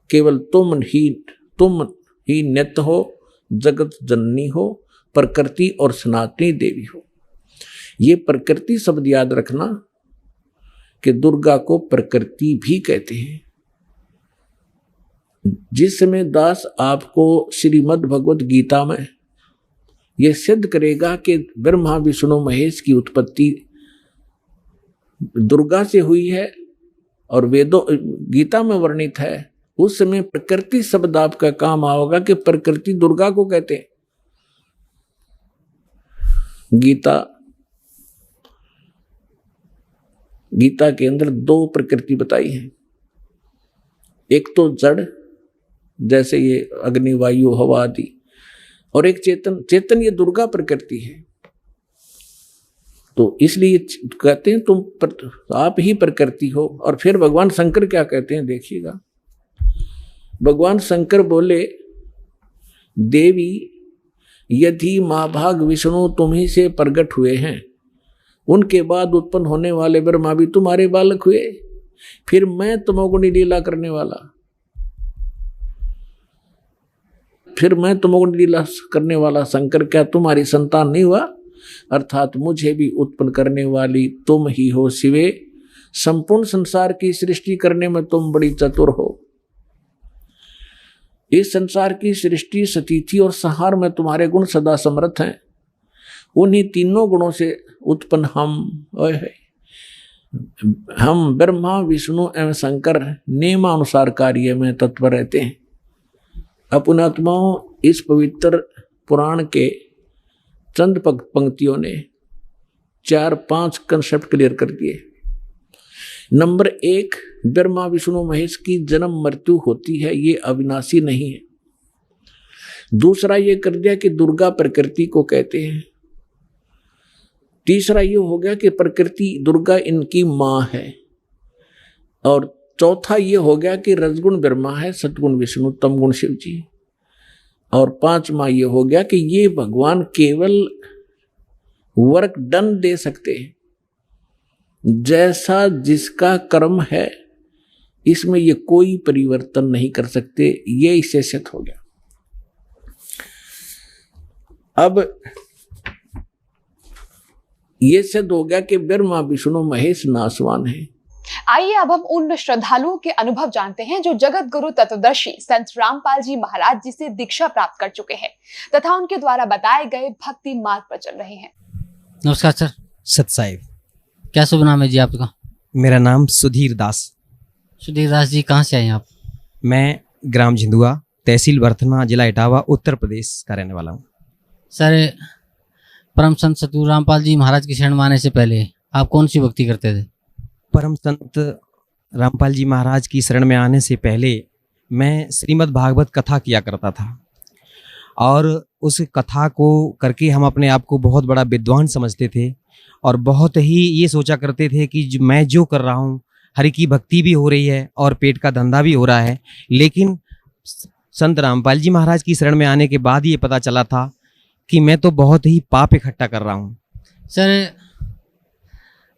केवल तुम ही नित्य हो, जगत जननी हो, प्रकृति और सनातनी देवी हो। ये प्रकृति शब्द याद रखना कि दुर्गा को प्रकृति भी कहते हैं। जिस समय दास आपको श्रीमद् भगवत गीता में यह सिद्ध करेगा कि ब्रह्मा विष्णु महेश की उत्पत्ति दुर्गा से हुई है और वेदों गीता में वर्णित है, उस समय प्रकृति शब्द आपका काम आओगा कि प्रकृति दुर्गा को कहते हैं। गीता के अंदर 2 प्रकृति बताई है, एक तो जड़ जैसे ये अग्नि वायु हवा आदि, और एक चेतन ये दुर्गा प्रकृति है। तो इसलिए कहते हैं तुम आप ही प्रकृति हो। और फिर भगवान शंकर क्या कहते हैं, देखिएगा, भगवान शंकर बोले, देवी यदि महाभाग विष्णु तुम्ही से प्रकट हुए हैं, उनके बाद उत्पन्न होने वाले ब्रह्मा भी तुम्हारे बालक हुए, फिर मैं तमोगुणी लीला करने वाला, शंकर क्या तुम्हारी संतान नहीं हुआ? अर्थात मुझे भी उत्पन्न करने वाली तुम ही हो शिवे। संपूर्ण संसार की सृष्टि करने में तुम बड़ी चतुर हो। इस संसार की सृष्टि, स्थिति और संहार में तुम्हारे गुण सदा समर्थ हैं। उन्हीं तीनों गुणों से उत्पन्न हम ब्रह्मा विष्णु एवं शंकर नियमानुसार कार्य में तत्पर रहते हैं। अपने आत्माओं, इस पवित्र पुराण के चंद पंक्तियों ने 4-5 कंसेप्ट क्लियर कर दिए। नंबर 1, ब्रह्मा विष्णु महेश की जन्म मृत्यु होती है, ये अविनाशी नहीं है। दूसरा ये कर दिया कि दुर्गा प्रकृति को कहते हैं। तीसरा ये हो गया कि प्रकृति दुर्गा इनकी मां है। और चौथा ये हो गया कि रजगुण ब्रह्मा है, सतगुण विष्णु, तमगुण शिव जी। और पांचवा ये हो गया कि ये भगवान केवल वर्क डन दे सकते हैं, जैसा जिसका कर्म है इसमें ये कोई परिवर्तन नहीं कर सकते। ये इससे सिद्ध हो गया। अब ये सिद्ध हो गया कि ब्रह्मा विष्णु महेश नासवान है। आइए अब हम उन श्रद्धालुओं के अनुभव जानते हैं जो जगत गुरु तत्वदर्शी संत रामपाल जी महाराज जी से दीक्षा प्राप्त कर चुके हैं तथा उनके द्वारा बताए गए भक्ति मार्ग पर चल रहे हैं। नमस्कार सर। सत साहिब। क्या शुभ नाम है जी आपका? मेरा नाम सुधीर दास। सुधीर दास जी, कहाँ से आए आप? मैं ग्राम झिंदुआ, तहसील बर्थना, जिला इटावा, उत्तर प्रदेश का रहने वाला हूँ। सर, परम संत सतगुरु रामपाल जी महाराज की शरण में आने से पहले आप कौन सी भक्ति करते थे? परम संत रामपाल जी महाराज की शरण में आने से पहले मैं श्रीमद् भागवत कथा किया करता था, और उस कथा को करके हम अपने आप को बहुत बड़ा विद्वान समझते थे और बहुत ही ये सोचा करते थे कि मैं जो कर रहा हूँ, हरि की भक्ति भी हो रही है और पेट का धंधा भी हो रहा है। लेकिन संत रामपाल जी महाराज की शरण में आने के बाद ये पता चला था कि मैं तो बहुत ही पाप इकट्ठा कर रहा हूँ। सर,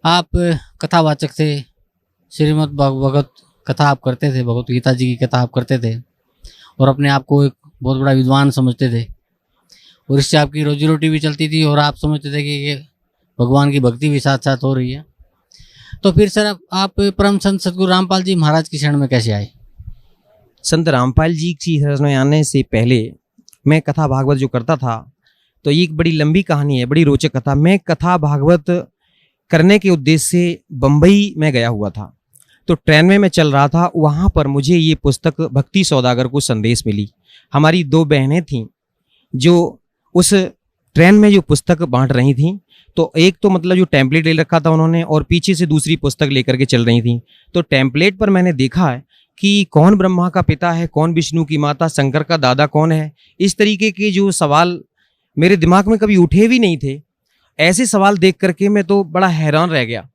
आप कथावाचक थे, श्रीमद् भागवत कथा आप करते थे, भगवत गीता जी की कथा आप करते थे और अपने आप को एक बहुत बड़ा विद्वान समझते थे और इससे आपकी रोजी रोटी भी चलती थी और आप समझते थे कि ये भगवान की भक्ति भी साथ साथ हो रही है। तो फिर सर आप परम संत सतगुरु रामपाल जी महाराज की शरण में कैसे आए? संत रामपाल जी की शरण में आने से पहले मैं कथा भागवत जो करता था, तो ये एक बड़ी लंबी कहानी है, बड़ी रोचक कथा। मैं कथा भागवत करने के उद्देश्य से बम्बई में गया हुआ था, तो ट्रेन में मैं चल रहा था। वहाँ पर मुझे ये पुस्तक भक्ति सौदागर को संदेश मिली। हमारी दो बहनें थीं जो उस ट्रेन में जो पुस्तक बांट रही थीं, तो एक तो मतलब जो टेम्पलेट ले रखा था उन्होंने और पीछे से दूसरी पुस्तक लेकर के चल रही थीं। तो टेम्पलेट पर मैंने देखा है कि कौन ब्रह्मा का पिता है, कौन विष्णु की माता, शंकर का दादा कौन है। इस तरीके के जो सवाल मेरे दिमाग में कभी उठे भी नहीं थे, ऐसे सवाल देख करके मैं तो बड़ा हैरान रह गया।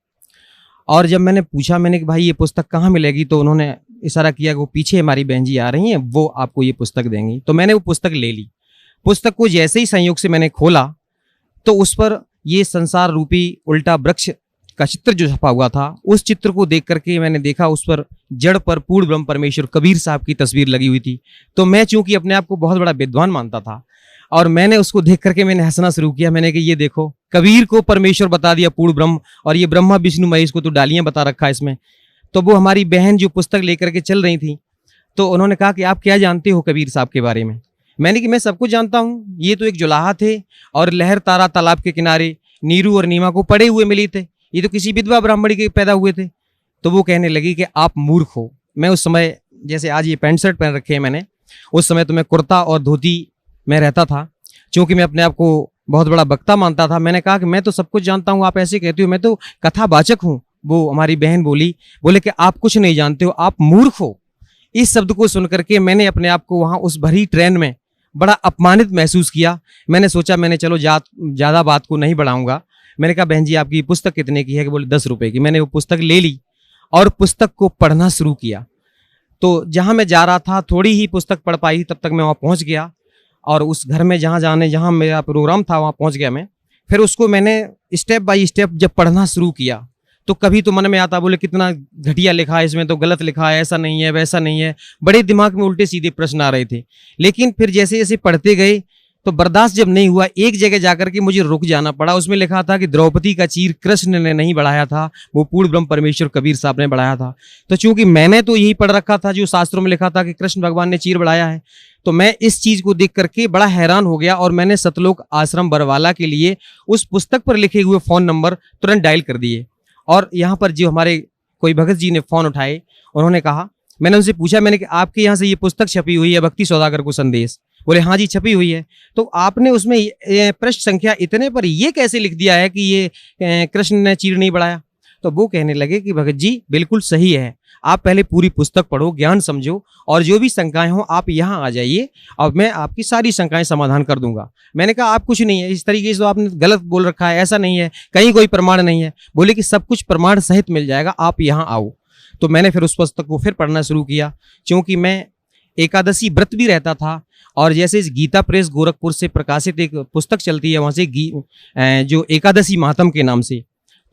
और जब मैंने पूछा, मैंने कि भाई ये पुस्तक कहाँ मिलेगी, तो उन्होंने इशारा किया कि वो पीछे हमारी बहन जी आ रही हैं, वो आपको ये पुस्तक देंगी। तो मैंने वो पुस्तक ले ली। पुस्तक को जैसे ही संयोग से मैंने खोला तो उस पर ये संसार रूपी उल्टा वृक्ष का चित्र जो छपा हुआ था, उस चित्र को देख करके मैंने देखा उस पर जड़ पर पूर्ण ब्रह्म परमेश्वर कबीर साहब की तस्वीर लगी हुई थी। तो मैं चूंकि अपने आप को बहुत बड़ा विद्वान मानता था और मैंने उसको देख करके मैंने हंसना शुरू किया। मैंने कहा ये देखो, कबीर को परमेश्वर बता दिया पूर्ण ब्रह्म, और ये ब्रह्मा विष्णु महेश को तो डालियां बता रखा है इसमें। तो वो हमारी बहन जो पुस्तक लेकर के चल रही थी, तो उन्होंने कहा कि आप क्या जानते हो कबीर साहब के बारे में? मैंने कि मैं सब कुछ जानता हूँ, ये तो एक जुलाहा थे और लहर तारा तालाब के किनारे नीरू और नीमा को पड़े हुए मिली थे, ये तो किसी विधवा ब्राह्मणी के पैदा हुए थे। तो वो कहने लगी कि आप मूर्ख हो। मैं उस समय, जैसे आज ये पैंट शर्ट पहन रखे हैं मैंने, उस समय तो मैं कुर्ता और धोती में रहता था, क्योंकि मैं अपने आप को बहुत बड़ा वक्ता मानता था। मैंने कहा कि मैं तो सब कुछ जानता हूँ, आप ऐसे कहते हो, मैं तो कथावाचक हूँ। वो हमारी बहन बोले कि आप कुछ नहीं जानते हो, आप मूर्ख हो। इस शब्द को सुनकर के मैंने अपने आप को वहाँ उस भरी ट्रेन में बड़ा अपमानित महसूस किया। मैंने सोचा, मैंने चलो ज़्यादा बात को नहीं बढ़ाऊंगा। मैंने कहा बहन जी आपकी पुस्तक कितने की है? कि बोले 10 रुपए की। मैंने वो पुस्तक ले ली और पुस्तक को पढ़ना शुरू किया। तो जहाँ मैं जा रहा था, थोड़ी ही पुस्तक पढ़ पाई, तब तक मैं वहाँ पहुँच गया और उस घर में जहाँ मेरा प्रोग्राम था वहाँ पहुँच गया मैं। फिर उसको मैंने स्टेप बाय स्टेप जब पढ़ना शुरू किया, तो कभी तो मन में आता, बोले कितना घटिया लिखा है इसमें, तो गलत लिखा है, ऐसा नहीं है, वैसा नहीं है। बड़े दिमाग में उल्टे सीधे प्रश्न आ रहे थे। लेकिन फिर जैसे जैसे पढ़ते गए तो बर्दाश्त जब नहीं हुआ, एक जगह जाकर के मुझे रुक जाना पड़ा। उसमें लिखा था कि द्रौपदी का चीर कृष्ण ने नहीं बढ़ाया था, वो पूर्ण ब्रह्म परमेश्वर कबीर साहब ने बढ़ाया था। तो चूंकि मैंने तो यही पढ़ रखा था जो शास्त्रों में लिखा था कि कृष्ण भगवान ने चीर बढ़ाया है, तो मैं इस चीज को देख करके बड़ा हैरान हो गया और मैंने सतलोक आश्रम बरवाला के लिए उस पुस्तक पर लिखे हुए फोन नंबर तुरंत डायल कर दिए। और यहाँ पर जो हमारे कोई भगत जी ने फोन उठाए, उन्होंने कहा, मैंने उनसे पूछा, मैंने कि आपके यहाँ से ये पुस्तक छपी हुई है भक्ति सौदागर को संदेश? बोले हाँ जी छपी हुई है। तो आपने उसमें पृष्ठ संख्या इतने पर ये कैसे लिख दिया है कि ये कृष्ण ने चीर नहीं बढ़ाया? तो वो कहने लगे कि भगत जी बिल्कुल सही है, आप पहले पूरी पुस्तक पढ़ो, ज्ञान समझो, और जो भी शंकाएं हो आप यहाँ आ जाइए और मैं आपकी सारी शंकाएं समाधान कर दूंगा। मैंने कहा आप कुछ नहीं है, इस तरीके से तो आपने गलत बोल रखा है, ऐसा नहीं है, कहीं कोई प्रमाण नहीं है। बोले कि सब कुछ प्रमाण सहित मिल जाएगा, आप यहाँ आओ। तो मैंने फिर उस पुस्तक को फिर पढ़ना शुरू किया, क्योंकि मैं एकादशी व्रत भी रहता था। और जैसे इस गीता प्रेस गोरखपुर से प्रकाशित एक पुस्तक चलती है वहाँ से जो एकादशी महात्म के नाम से,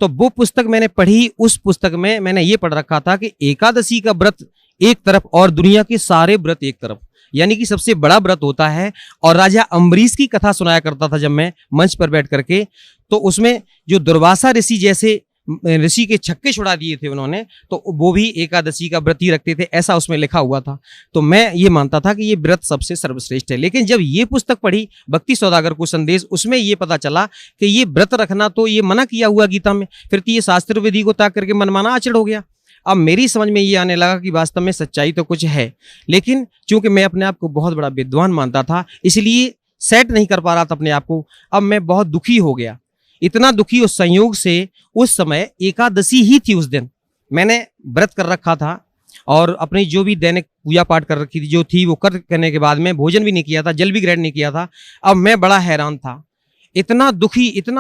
तो वो पुस्तक मैंने पढ़ी। उस पुस्तक में मैंने ये पढ़ रखा था कि एकादशी का व्रत एक तरफ और दुनिया के सारे व्रत एक तरफ, यानी कि सबसे बड़ा व्रत होता है। और राजा अम्बरीश की कथा सुनाया करता था जब मैं मंच पर बैठ करके, तो उसमें जो दुर्वासा ऋषि जैसे ऋषि के छक्के छुड़ा दिए थे उन्होंने, तो वो भी एकादशी का व्रत ही रखते थे, ऐसा उसमें लिखा हुआ था। तो मैं ये मानता था कि ये व्रत सबसे सर्वश्रेष्ठ है। लेकिन जब ये पुस्तक पढ़ी भक्ति सौदागर को संदेश, उसमें ये पता चला कि ये व्रत रखना तो ये मना किया हुआ गीता में, फिर तो ये शास्त्र विधि को त्याग करके मनमाना आचरण हो गया। अब मेरी समझ में ये आने लगा कि वास्तव में सच्चाई तो कुछ है, लेकिन चूंकि मैं अपने आप को बहुत बड़ा विद्वान मानता था, इसलिए सेट नहीं कर पा रहा था अपने आप को। अब मैं बहुत दुखी हो गया, इतना दुखी उस संयोग से, उस समय एकादशी ही थी, उस दिन मैंने व्रत कर रखा था और अपनी जो भी दैनिक पूजा पाठ कर रखी थी जो थी वो करने के बाद में भोजन भी नहीं किया था, जल भी ग्रहण नहीं किया था। अब मैं बड़ा हैरान था, इतना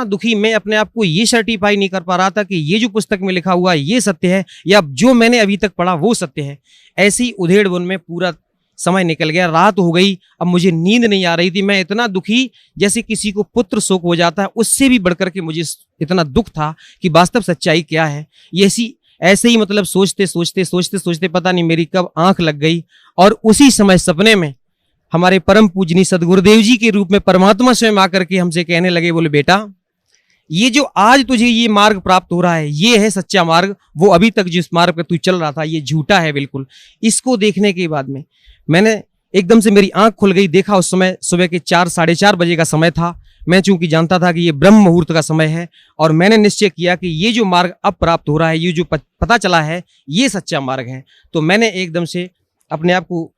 दुखी मैं अपने आप को ये सर्टिफाई नहीं कर पा रहा था कि ये जो पुस्तक में लिखा हुआ ये सत्य है या जो मैंने अभी तक पढ़ा वो सत्य है। ऐसी उधेड़ बुन में पूरा समय निकल गया, रात हो गई, अब मुझे नींद नहीं आ रही थी। मैं इतना दुखी, जैसे किसी को पुत्र शोक हो जाता है, उससे भी बढ़कर के मुझे इतना दुख था कि वास्तव सच्चाई क्या है। ये ऐसे ही मतलब सोचते पता नहीं मेरी कब आंख लग गई और उसी समय सपने में हमारे परम पूजनीय सदगुरुदेव जी के रूप में परमात्मा स्वयं आकर के हमसे कहने लगे, बोले बेटा ये जो आज तुझे ये मार्ग प्राप्त हो रहा है ये है सच्चा मार्ग, वो अभी तक जिस मार्ग पर तू चल रहा था ये झूठा है बिल्कुल। इसको देखने के बाद में मैंने एकदम से मेरी आंख खुल गई, देखा उस समय सुबह के 4 साढ़े 4 बजे का समय था। मैं चूंकि जानता था कि ये ब्रह्म मुहूर्त का समय है और मैंने निश्चय किया कि ये जो मार्ग अब प्राप्त हो रहा है, ये जो पता चला है ये सच्चा मार्ग है। तो मैंने एकदम से अपने आप को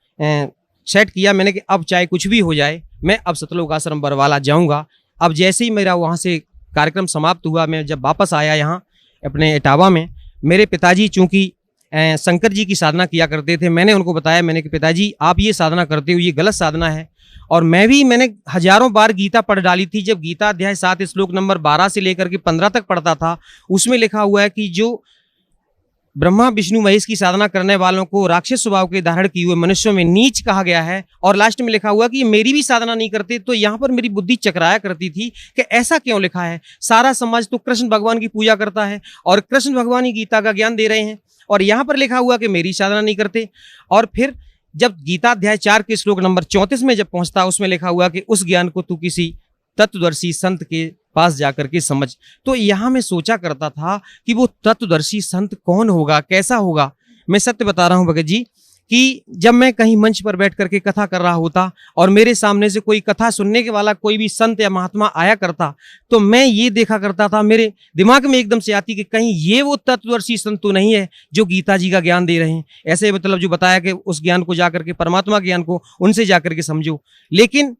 सेट किया, मैंने कि अब चाहे कुछ भी हो जाए मैं अब सतलोक आश्रम बरवाला जाऊंगा। अब जैसे ही मेरा वहाँ से कार्यक्रम समाप्त हुआ, मैं जब वापस आया यहाँ अपने इटावा में, मेरे पिताजी चूंकि शंकर जी की साधना किया करते थे, मैंने उनको बताया, मैंने कि पिताजी आप ये साधना करते हो ये गलत साधना है। और मैंने हजारों बार गीता पढ़ डाली थी। जब गीता अध्याय 7 श्लोक नंबर 12 से लेकर के 15 तक पढ़ता था, उसमें लिखा हुआ है कि जो ब्रह्मा विष्णु महेश की साधना करने वालों को राक्षस स्वभाव के धारण किए हुए मनुष्यों में नीच कहा गया है। और लास्ट में लिखा हुआ कि ये मेरी भी साधना नहीं करते। तो यहाँ पर मेरी बुद्धि चकराया करती थी कि ऐसा क्यों लिखा है, सारा समाज तो कृष्ण भगवान की पूजा करता है और कृष्ण भगवान ही गीता का ज्ञान दे रहे हैं और यहाँ पर लिखा हुआ कि मेरी साधना नहीं करते। और फिर जब गीता अध्याय 4 के श्लोक नंबर 34 में जब पहुंचता, उसमें लिखा हुआ कि उस ज्ञान को तू किसी तत्वदर्शी संत के पास जाकर के समझ। तो यहाँ मैं सोचा करता था कि वो तत्वदर्शी संत कौन होगा, कैसा होगा। मैं सत्य बता रहा हूँ भगत जी कि जब मैं कहीं मंच पर बैठ करके कथा कर रहा होता और मेरे सामने से कोई कथा सुनने के वाला कोई भी संत या महात्मा आया करता, तो मैं ये देखा करता था, मेरे दिमाग में एकदम से आती कि कहीं ये वो तत्वदर्शी संत तो नहीं है जो गीता जी का ज्ञान दे रहे हैं। ऐसे मतलब जो बताया कि उस ज्ञान को जाकर के, परमात्मा ज्ञान को उनसे जाकर के समझो। लेकिन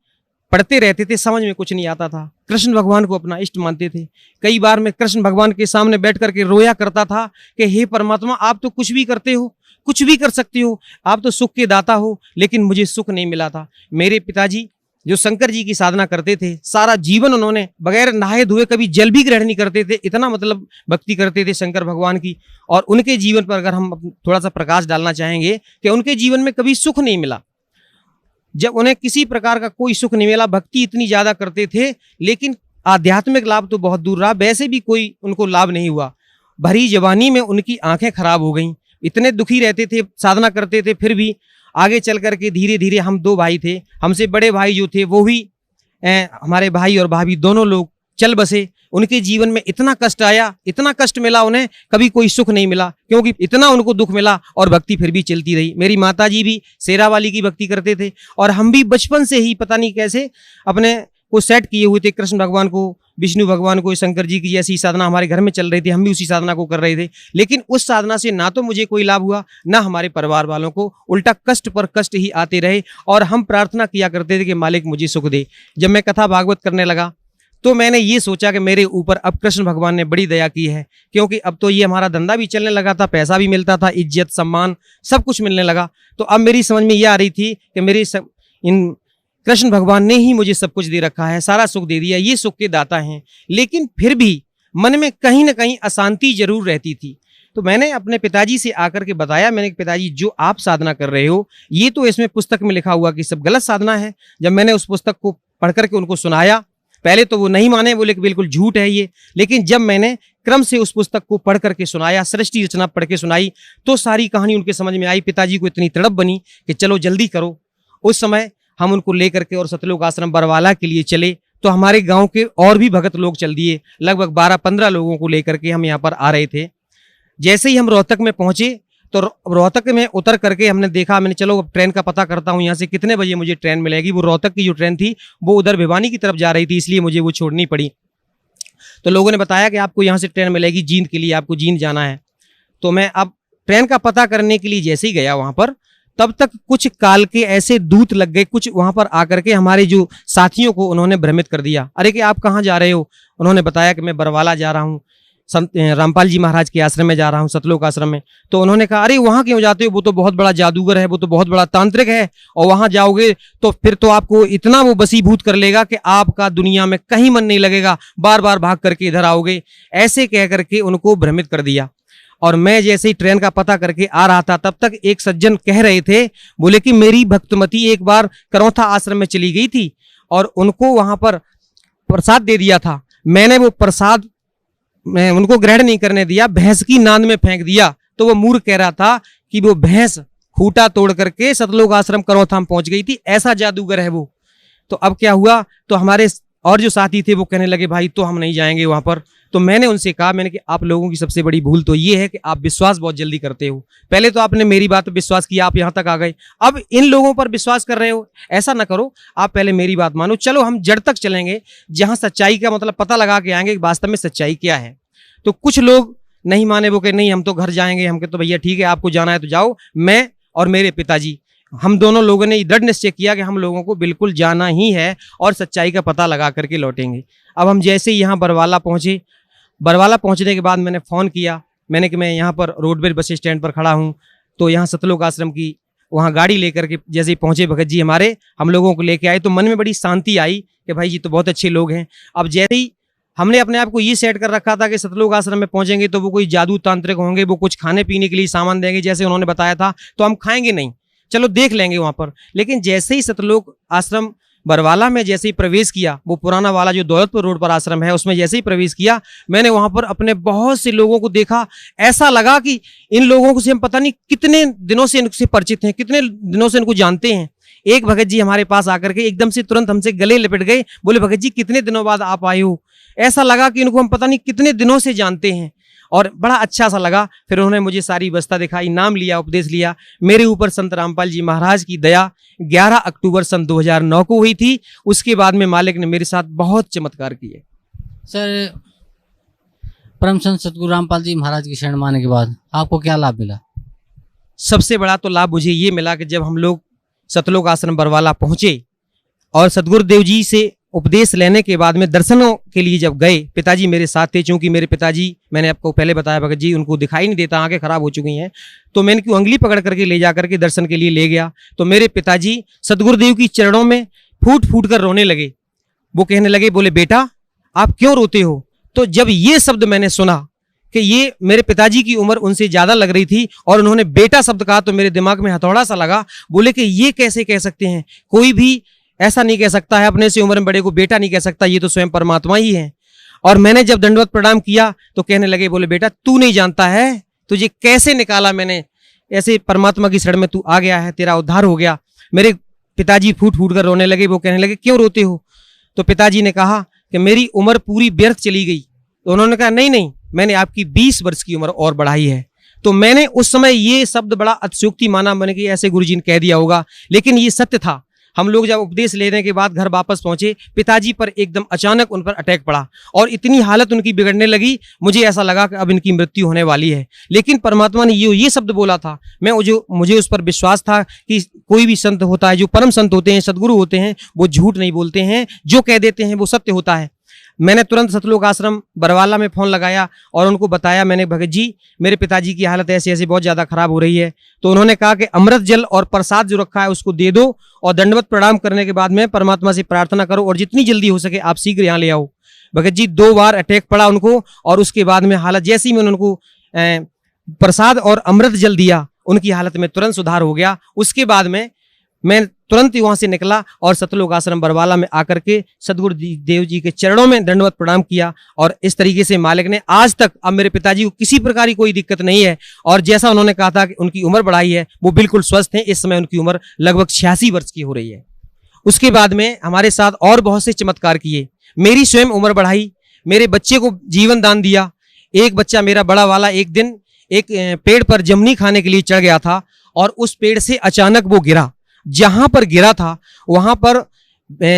पढ़ते रहते थे, समझ में कुछ नहीं आता था। कृष्ण भगवान को अपना इष्ट मानते थे। कई बार मैं कृष्ण भगवान के सामने बैठ करके रोया करता था कि हे परमात्मा, आप तो कुछ भी करते हो, कुछ भी कर सकते हो, आप तो सुख के दाता हो, लेकिन मुझे सुख नहीं मिला था। मेरे पिताजी जो शंकर जी की साधना करते थे, सारा जीवन उन्होंने बगैर नहाए धोए कभी जल भी ग्रहण नहीं करते थे, इतना मतलब भक्ति करते थे शंकर भगवान की। और उनके जीवन पर अगर हम थोड़ा सा प्रकाश डालना चाहेंगे कि उनके जीवन में कभी सुख नहीं मिला, जब उन्हें किसी प्रकार का कोई सुख नहीं मिला, भक्ति इतनी ज्यादा करते थे, लेकिन आध्यात्मिक लाभ तो बहुत दूर रहा, वैसे भी कोई उनको लाभ नहीं हुआ। भरी जवानी में उनकी आंखें खराब हो गईं, इतने दुखी रहते थे, साधना करते थे, फिर भी आगे चल करके धीरे धीरे, हम 2 भाई थे, हमसे बड़े भाई जो थे वो भी हमारे भाई और भाभी दोनों लोग चल बसे। उनके जीवन में इतना कष्ट आया, इतना कष्ट मिला उन्हें, कभी कोई सुख नहीं मिला, क्योंकि इतना उनको दुख मिला और भक्ति फिर भी चलती रही। मेरी माताजी भी शेरावाली की भक्ति करते थे और हम भी बचपन से ही पता नहीं कैसे अपने को सेट किए हुए थे। कृष्ण भगवान को, विष्णु भगवान को, शंकर जी की जैसी साधना हमारे घर में चल रही थी, हम भी उसी साधना को कर रहे थे। लेकिन उस साधना से ना तो मुझे कोई लाभ हुआ, ना हमारे परिवार वालों को, उल्टा कष्ट पर कष्ट ही आते रहे। और हम प्रार्थना किया करते थे कि मालिक मुझे सुख दे। जब मैं कथा भागवत करने लगा तो मैंने ये सोचा कि मेरे ऊपर अब कृष्ण भगवान ने बड़ी दया की है, क्योंकि अब तो ये हमारा धंधा भी चलने लगा था, पैसा भी मिलता था, इज्जत सम्मान सब कुछ मिलने लगा। तो अब मेरी समझ में ये आ रही थी कि इन कृष्ण भगवान ने ही मुझे सब कुछ दे रखा है, सारा सुख दे दिया, ये सुख के दाता हैं। लेकिन फिर भी मन में कहीं ना कहीं अशांति जरूर रहती थी। तो मैंने अपने पिताजी से आकर के बताया, मैंने कहा पिताजी जो आप साधना कर रहे हो ये तो इसमें पुस्तक में लिखा हुआ कि सब गलत साधना है। जब मैंने उस पुस्तक को पढ़ करके उनको सुनाया, पहले तो वो नहीं माने, बोले कि बिल्कुल झूठ है ये। लेकिन जब मैंने क्रम से उस पुस्तक को पढ़ करके सुनाया, सृष्टि रचना पढ़ के सुनाई, तो सारी कहानी उनके समझ में आई। पिताजी को इतनी तड़प बनी कि चलो जल्दी करो। उस समय हम उनको लेकर के और सतलोक आश्रम बरवाला के लिए चले। तो हमारे गांव के और भी भगत लोग चल दिए, लगभग 12-15 लोगों को लेकर के हम यहाँ पर आ रहे थे। जैसे ही हम रोहतक में पहुंचे तो रोहतक में उतर करके हमने देखा, मैंने चलो अब ट्रेन का पता करता हूँ, यहाँ से कितने बजे मुझे ट्रेन मिलेगी। वो रोहतक की जो ट्रेन थी वो उधर भिवानी की तरफ जा रही थी, इसलिए मुझे वो छोड़नी पड़ी। तो लोगों ने बताया कि आपको यहाँ से ट्रेन मिलेगी जींद के लिए, आपको जींद जाना है। तो मैं अब ट्रेन का पता करने के लिए जैसे ही गया वहाँ पर, तब तक कुछ काल के ऐसे दूत लग गए, कुछ वहां पर आकर के हमारे जो साथियों को उन्होंने भ्रमित कर दिया। अरे कि आप कहाँ जा रहे हो? उन्होंने बताया कि मैं बरवाला जा रहा हूँ, संत रामपाल जी महाराज के आश्रम में जा रहा हूँ, सतलोक आश्रम में। तो उन्होंने कहा अरे वहां क्यों जाते हो, वो तो बहुत बड़ा जादूगर है, वो तो बहुत बड़ा तांत्रिक है, और वहां जाओगे तो फिर तो आपको इतना वो बसीभूत कर लेगा कि आपका दुनिया में कहीं मन नहीं लगेगा, बार बार भाग करके इधर आओगे। ऐसे कह करके उनको भ्रमित कर दिया। और मैं जैसे ही ट्रेन का पता करके आ रहा था, तब तक एक सज्जन कह रहे थे, बोले कि मेरी भक्तमती एक बार करौथा आश्रम में चली गई थी और उनको वहां पर प्रसाद दे दिया था। मैंने वो प्रसाद मैं उनको ग्रहण नहीं करने दिया, भैंस की नांद में फेंक दिया। तो वो मूर्ख कह रहा था कि वो भैंस खूंटा तोड़ करके सतलोक आश्रम करौथा में पहुंच गई थी, ऐसा जादूगर है वो। तो अब क्या हुआ, तो हमारे और जो साथी थे वो कहने लगे भाई तो हम नहीं जाएंगे वहां पर। तो मैंने उनसे कहा, मैंने कि आप लोगों की सबसे बड़ी भूल तो ये है कि आप विश्वास बहुत जल्दी करते हो। पहले तो आपने मेरी बात पर विश्वास किया, आप यहाँ तक आ गए, अब इन लोगों पर विश्वास कर रहे हो। ऐसा ना करो, आप पहले मेरी बात मानो, चलो हम जड़ तक चलेंगे, जहां सच्चाई का मतलब पता लगा के आएंगे कि वास्तव में सच्चाई क्या है। तो कुछ लोग नहीं माने, वो कहे नहीं हम तो घर जाएंगे। हम कहे तो भैया ठीक है, आपको जाना है तो जाओ। मैं और मेरे पिताजी, हम दोनों लोगों ने दृढ़ निश्चय किया कि हम लोगों को बिल्कुल जाना ही है और सच्चाई का पता लगा करके लौटेंगे। अब हम जैसे ही यहाँ बरवाला पहुंचे, बरवाला पहुंचने के बाद मैंने फ़ोन किया, मैंने कि मैं यहाँ पर रोडवेज बस स्टैंड पर खड़ा हूँ। तो यहाँ सतलोक आश्रम की वहाँ गाड़ी लेकर के जैसे ही पहुंचे भगत जी हमारे, हम लोगों को लेके आए, तो मन में बड़ी शांति आई कि भाई जी तो बहुत अच्छे लोग हैं। अब जैसे ही हमने अपने आप को ये सेट कर रखा था कि सतलोक आश्रम में पहुंचेंगे तो वो कोई जादू तांत्रिक होंगे, वो कुछ खाने पीने के लिए सामान देंगे जैसे उन्होंने बताया था, तो हम खाएंगे नहीं, चलो देख लेंगे वहां पर। लेकिन जैसे ही सतलोक आश्रम बरवाला में जैसे ही प्रवेश किया, वो पुराना वाला जो दौलतपुर रोड पर आश्रम है उसमें जैसे ही प्रवेश किया, मैंने वहां पर अपने बहुत से लोगों को देखा। ऐसा लगा कि इन लोगों से हम पता नहीं कितने दिनों से इनसे परिचित हैं, कितने दिनों से इनको जानते हैं। एक भगत जी हमारे पास आकर के एकदम से तुरंत हमसे गले लिपट गए, बोले भगत जी कितने दिनों बाद आप आए हो। ऐसा लगा कि इनको हम पता नहीं कितने दिनों से जानते हैं, और बड़ा अच्छा सा लगा। फिर उन्होंने मुझे सारी व्यवस्था दिखाई, नाम लिया, उपदेश लिया। मेरे ऊपर संत रामपाल जी महाराज की दया 11 अक्टूबर सन 2009 को हुई थी। उसके बाद में मालिक ने मेरे साथ बहुत चमत्कार किए। सर, परम संत सतगुरु रामपाल जी महाराज की शरण माने के बाद आपको क्या लाभ मिला? सबसे बड़ा तो लाभ मुझे ये मिला कि जब हम लोग सतलोक आश्रम बरवाला पहुंचे और सतगुरुदेव जी से उपदेश लेने के बाद में दर्शनों के लिए जब गए, पिताजी मेरे साथ थे। चूंकि मेरे पिताजी, मैंने आपको पहले बताया भगत जी, उनको दिखाई नहीं देता, आंखें खराब हो चुकी हैं, तो मैंने उनकी उंगली पकड़ करके ले जा करके दर्शन के लिए ले गया। तो मेरे पिताजी सतगुरुदेव की चरणों में फूट फूट कर रोने लगे। वो कहने लगे, बोले बेटा आप क्यों रोते हो? तो जब ये शब्द मैंने सुना कि ये मेरे पिताजी की उम्र उनसे ज्यादा लग रही थी और उन्होंने बेटा शब्द कहा, तो मेरे दिमाग में हथौड़ा सा लगा। बोले कि ये कैसे कह सकते हैं, कोई भी ऐसा नहीं कह सकता है, अपने से उम्र में बड़े को बेटा नहीं कह सकता, ये तो स्वयं परमात्मा ही है। और मैंने जब दंडवत प्रणाम किया तो कहने लगे, बोले बेटा तू नहीं जानता है तुझे कैसे निकाला मैंने, ऐसे परमात्मा की शरण में तू आ गया है, तेरा उद्धार हो गया। मेरे पिताजी फूट फूट कर रोने लगे। वो कहने लगे क्यों रोते हो? तो पिताजी ने कहा कि मेरी उम्र पूरी व्यर्थ चली गई। तो उन्होंने कहा नहीं नहीं, मैंने आपकी 20 वर्ष की उम्र और बढ़ाई है। तो मैंने उस समय ये शब्द बड़ा अतिशयोक्ति माना, मैंने कि ऐसे गुरुजी ने कह दिया होगा, लेकिन ये सत्य था। हम लोग जब उपदेश लेने के बाद घर वापस पहुंचे, पिताजी पर एकदम अचानक उन पर अटैक पड़ा और इतनी हालत उनकी बिगड़ने लगी, मुझे ऐसा लगा कि अब इनकी मृत्यु होने वाली है। लेकिन परमात्मा ने ये शब्द बोला था, मुझे उस पर विश्वास था कि कोई भी संत होता है, जो परम संत होते हैं, सदगुरु होते हैं, वो झूठ नहीं बोलते हैं, जो कह देते हैं वो सत्य होता है। मैंने तुरंत सतलोक आश्रम बरवाला में फ़ोन लगाया और उनको बताया, मैंने भगत जी मेरे पिताजी की हालत ऐसे ऐसे बहुत ज़्यादा ख़राब हो रही है। तो उन्होंने कहा कि अमृत जल और प्रसाद जो रखा है उसको दे दो और दंडवत प्रणाम करने के बाद में परमात्मा से प्रार्थना करो और जितनी जल्दी हो सके आप शीघ्र यहाँ ले आओ। भगत जी 2 बार अटैक पड़ा उनको और उसके बाद में हालत जैसे ही मैंने उनको प्रसाद और अमृत जल दिया उनकी हालत में तुरंत सुधार हो गया। उसके बाद में मैं तुरंत ही वहां से निकला और सतलोक आश्रम बरवाला में आकर के सदगुरु देव जी के चरणों में दंडवत प्रणाम किया और इस तरीके से मालिक ने आज तक अब मेरे पिताजी को किसी प्रकार की कोई दिक्कत नहीं है और जैसा उन्होंने कहा था कि उनकी उम्र बढ़ाई है वो बिल्कुल स्वस्थ हैं। इस समय उनकी उम्र लगभग 86 वर्ष की हो रही है। उसके बाद में हमारे साथ और बहुत से चमत्कार किए, मेरी स्वयं उम्र बढ़ाई, मेरे बच्चे को जीवन दान दिया। एक बच्चा मेरा बड़ा वाला एक दिन एक पेड़ पर जमनी खाने के लिए चढ़ गया था और उस पेड़ से अचानक वो गिरा। जहां पर गिरा था वहां पर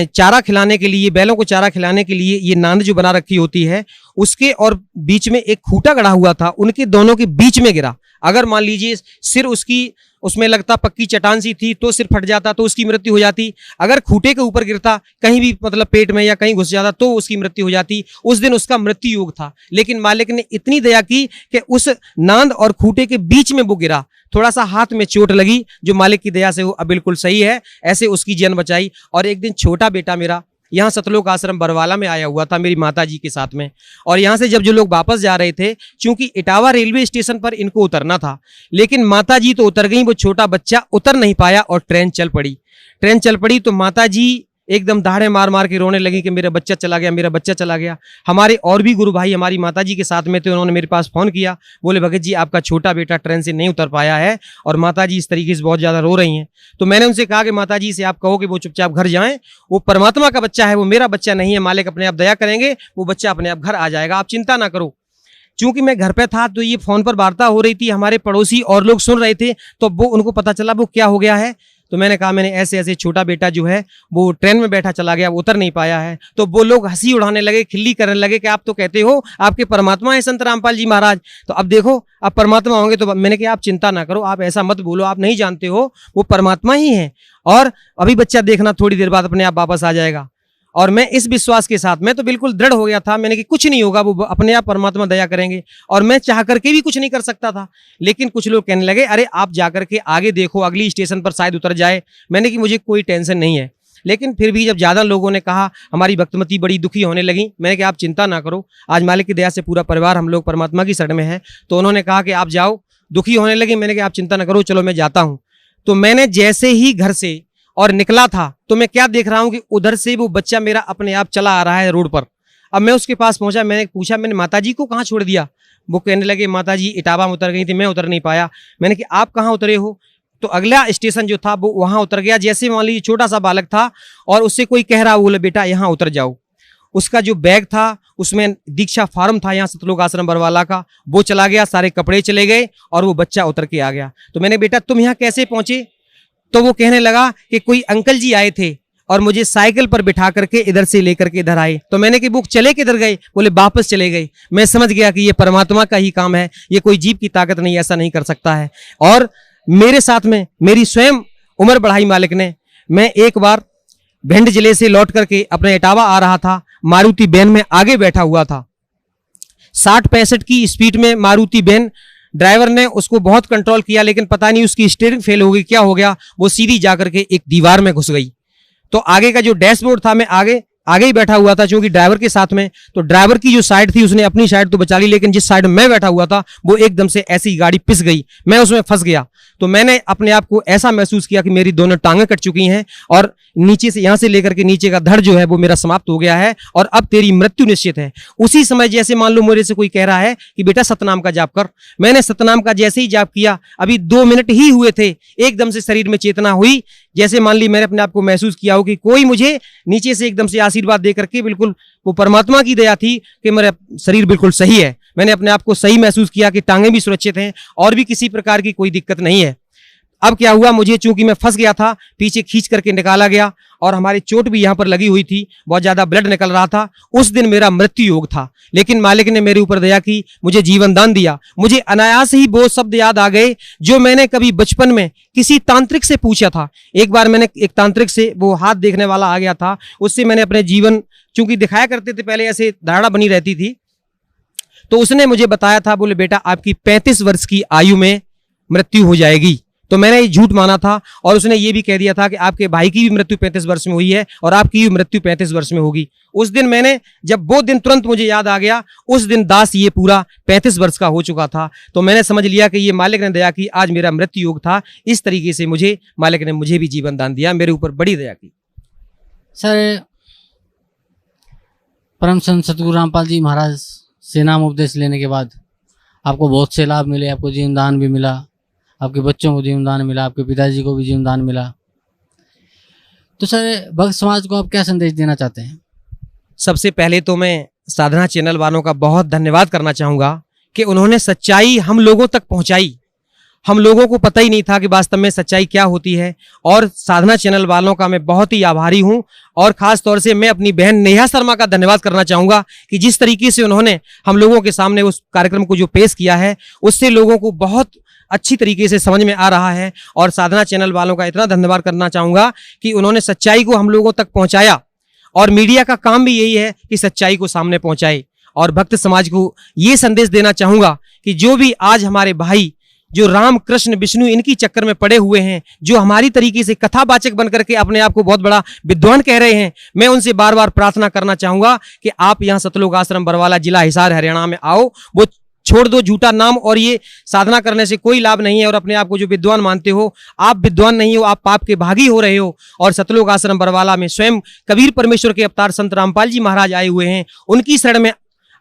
चारा खिलाने के लिए, बैलों को चारा खिलाने के लिए ये नांद जो बना रखी होती है उसके और बीच में एक खूंटा गड़ा हुआ था, उनके दोनों के बीच में गिरा। अगर मान लीजिए सिर उसकी उसमें लगता पक्की चट्टान सी थी तो सिर फट जाता तो उसकी मृत्यु हो जाती। अगर खूंटे के ऊपर गिरता कहीं भी मतलब पेट में या कहीं घुस जाता तो उसकी मृत्यु हो जाती। उस दिन उसका मृत्यु योग था, लेकिन मालिक ने इतनी दया की कि उस नांद और खूंटे के बीच में वो गिरा। थोड़ा सा हाथ में चोट लगी जो मालिक की दया से वो अब बिल्कुल सही है, ऐसे उसकी जान बचाई। और एक दिन छोटा बेटा मेरा यहाँ सतलोक आश्रम बरवाला में आया हुआ था मेरी माताजी के साथ में, और यहाँ से जब जो लोग वापस जा रहे थे, चूंकि इटावा रेलवे स्टेशन पर इनको उतरना था, लेकिन माताजी तो उतर गई, वो छोटा बच्चा उतर नहीं पाया और ट्रेन चल पड़ी। ट्रेन चल पड़ी तो माताजी एकदम दहाड़े मार मार के रोने लगी कि मेरा बच्चा चला गया, मेरा बच्चा चला गया। हमारे और भी गुरु भाई हमारी माताजी के साथ में थे, उन्होंने मेरे पास फोन किया, बोले भगत जी आपका छोटा बेटा ट्रेन से नहीं उतर पाया है और माताजी इस तरीके से बहुत ज्यादा रो रही हैं। तो मैंने उनसे कहा कि माताजी से आप कहो कि वो चुपचाप घर जाएं, वो परमात्मा का बच्चा है, वो मेरा बच्चा नहीं है, मालिक अपने आप दया करेंगे, वो बच्चा अपने आप घर आ जाएगा, आप चिंता ना करो। चूंकि मैं घर पे था तो ये फोन पर वार्ता हो रही थी, हमारे पड़ोसी और लोग सुन रहे थे, तो वो उनको पता चला वो क्या हो गया है। तो मैंने कहा मैंने ऐसे ऐसे छोटा बेटा जो है वो ट्रेन में बैठा चला गया, वो उतर नहीं पाया है। तो वो लोग हंसी उड़ाने लगे, खिल्ली करने लगे कि आप तो कहते हो आपके परमात्मा है संत रामपाल जी महाराज, तो अब देखो अब परमात्मा होंगे। तो मैंने कहा आप चिंता ना करो, आप ऐसा मत बोलो, आप नहीं जानते हो वो परमात्मा ही है और अभी बच्चा देखना थोड़ी देर बाद अपने आप वापस आ जाएगा। और मैं इस विश्वास के साथ, मैं तो बिल्कुल दृढ़ हो गया था, मैंने कि कुछ नहीं होगा, वो अपने आप परमात्मा दया करेंगे। और मैं चाह करके भी कुछ नहीं कर सकता था, लेकिन कुछ लोग कहने लगे अरे आप जाकर के आगे देखो, अगली स्टेशन पर शायद उतर जाए। मैंने कि मुझे कोई टेंशन नहीं है, लेकिन फिर भी जब ज़्यादा लोगों ने कहा, हमारी भक्तमती बड़ी दुखी होने लगी। मैंने कहा आप चिंता ना करो, आज मालिक की दया से पूरा परिवार हम लोग परमात्मा की शरण में है। तो उन्होंने कहा कि आप जाओ, दुखी होने लगी। मैंने कहा आप चिंता ना करो, चलो मैं जाता हूँ। तो मैंने जैसे ही घर से और निकला था तो मैं क्या देख रहा हूं कि उधर से वो बच्चा मेरा अपने आप चला आ रहा है रोड पर। अब मैं उसके पास पहुंचा, मैंने पूछा मैंने माताजी को कहाँ छोड़ दिया। वो कहने लगे माताजी इटावा में उतर गई थी, मैं उतर नहीं पाया। मैंने कहा आप कहाँ उतरे हो। तो अगला स्टेशन जो था वो वहां उतर गया। जैसे मान लीजिए छोटा सा बालक था और उससे कोई कह रहा, बोले बेटा यहाँ उतर जाओ। उसका जो बैग था उसमें दीक्षा फार्म था यहाँ सतलोक आश्रम बरवाला का, वो चला गया, सारे कपड़े चले गए और वो बच्चा उतर के आ गया। तो मैंने बेटा तुम यहाँ कैसे पहुंचे। तो वो कहने लगा कि कोई अंकल जी आए थे और मुझे साइकिल पर बिठा करके इधर से लेकर के इधर आए। तो मैंने कि वो चले किधर गए, बोले वापस चले गए। मैं समझ गया कि ये परमात्मा का ही काम है, ये कोई जीव की ताकत नहीं, ऐसा नहीं कर सकता है। और मेरे साथ में मेरी स्वयं उम्र बढ़ाई मालिक ने। मैं एक बार भिंड जिले से लौट करके अपने इटावा आ रहा था, मारुति वैन में आगे बैठा हुआ था, 60-65 की स्पीड में मारुति वैन। ड्राइवर ने उसको बहुत कंट्रोल किया, लेकिन पता नहीं उसकी स्टीयरिंग फेल हो गई, क्या हो गया, वो सीधी जाकर के एक दीवार में घुस गई। तो आगे का जो डैशबोर्ड था, मैं आगे ही बैठा हुआ था क्योंकि ड्राइवर के साथ में, तो ड्राइवर की जो साइड थी उसने अपनी साइड तो बचा ली, लेकिन जिस साइड में मैं बैठा हुआ था वो एकदम से ऐसी गाड़ी पिस गई, मैं उसमें फंस गया। तो मैंने अपने आप को ऐसा महसूस किया कि मेरी दोनों टांगें कट चुकी हैं और नीचे से, यहां से लेकर के नीचे का धड़ जो है वो मेरा समाप्त हो गया है और अब तेरी मृत्यु निश्चित है। उसी समय जैसे मान लो मेरे से कोई कह रहा है कि बेटा सतनाम का जाप कर। मैंने सतनाम का जैसे ही जाप किया, अभी 2 मिनट ही हुए थे, एकदम से शरीर में चेतना हुई। जैसे मान ली मैंने अपने आप को महसूस किया हो कि कोई मुझे नीचे से एकदम से आशीर्वाद दे करके, बिल्कुल वो परमात्मा की दया थी कि मेरा शरीर बिल्कुल सही है। मैंने अपने आप को सही महसूस किया कि टांगे भी सुरक्षित हैं और भी किसी प्रकार की कोई दिक्कत नहीं है। अब क्या हुआ, मुझे चूंकि मैं फंस गया था, पीछे खींच करके निकाला गया और हमारी चोट भी यहाँ पर लगी हुई थी, बहुत ज्यादा ब्लड निकल रहा था। उस दिन मेरा मृत्यु योग था, लेकिन मालिक ने मेरे ऊपर दया की, मुझे जीवन दान दिया। मुझे अनायास ही वो शब्द याद आ गए जो मैंने कभी बचपन में किसी तांत्रिक से पूछा था। एक बार मैंने एक तांत्रिक से, वो हाथ देखने वाला आ गया था, उससे मैंने अपने जीवन चूंकि दिखाया करते थे पहले, ऐसे धारणा बनी रहती थी। तो उसने मुझे बताया था, बोले बेटा आपकी 35 वर्ष की आयु में मृत्यु हो जाएगी। तो मैंने ये झूठ माना था, और उसने ये भी कह दिया था कि आपके भाई की भी मृत्यु 35 वर्ष में हुई है और आपकी भी मृत्यु 35 वर्ष में होगी। उस दिन मैंने, जब वो दिन तुरंत मुझे याद आ गया, उस दिन दास ये पूरा 35 वर्ष का हो चुका था। तो मैंने समझ लिया कि ये मालिक ने दया की, आज मेरा मृत्यु योग था। इस तरीके से मुझे मालिक ने मुझे भी जीवन दान दिया, मेरे ऊपर बड़ी दया की। सर, परम संत सतगुरु रामपाल जी महाराज से नाम उपदेश लेने के बाद आपको बहुत से लाभ मिले। आपको जीवन दान भी मिला, आपके बच्चों को जीवन दान मिला, आपके पिताजी को भी जीवन दान मिला। तो सर, भक्त समाज को आप क्या संदेश देना चाहते हैं? सबसे पहले तो मैं साधना चैनल वालों का बहुत धन्यवाद करना चाहूँगा कि उन्होंने सच्चाई हम लोगों तक पहुँचाई। हम लोगों को पता ही नहीं था कि वास्तव में सच्चाई क्या होती है, और साधना चैनल वालों का मैं बहुत ही आभारी हूं। और खास तौर से मैं अपनी बहन नेहा शर्मा का धन्यवाद करना चाहूँगा कि जिस तरीके से उन्होंने हम लोगों के सामने उस कार्यक्रम को जो पेश किया है, उससे लोगों को बहुत अच्छी तरीके से समझ में आ रहा है। और साधना चैनल वालों का इतना धन्यवाद करना चाहूँगा कि उन्होंने सच्चाई को हम लोगों तक पहुँचाया, और मीडिया का काम भी यही है कि सच्चाई को सामने पहुँचाए। और भक्त समाज को ये संदेश देना चाहूँगा कि जो भी आज हमारे भाई जो राम कृष्ण विष्णु इनकी चक्कर में पड़े हुए हैं, जो हमारी तरीके से कथावाचक बन करके अपने आप को बहुत बड़ा विद्वान कह रहे हैं, मैं उनसे बार बार प्रार्थना करना चाहूँगा कि आप यहाँ सतलोक आश्रम बरवाला, जिला हिसार, हरियाणा में आओ। वो छोड़ दो झूठा नाम, और ये साधना करने से कोई लाभ नहीं है। और अपने आप को जो विद्वान मानते हो, आप विद्वान नहीं हो, आप पाप के भागी हो रहे हो। और सतलोक आश्रम बरवाला में स्वयं कबीर परमेश्वर के अवतार संत रामपाल जी महाराज आए हुए हैं। उनकी शरण में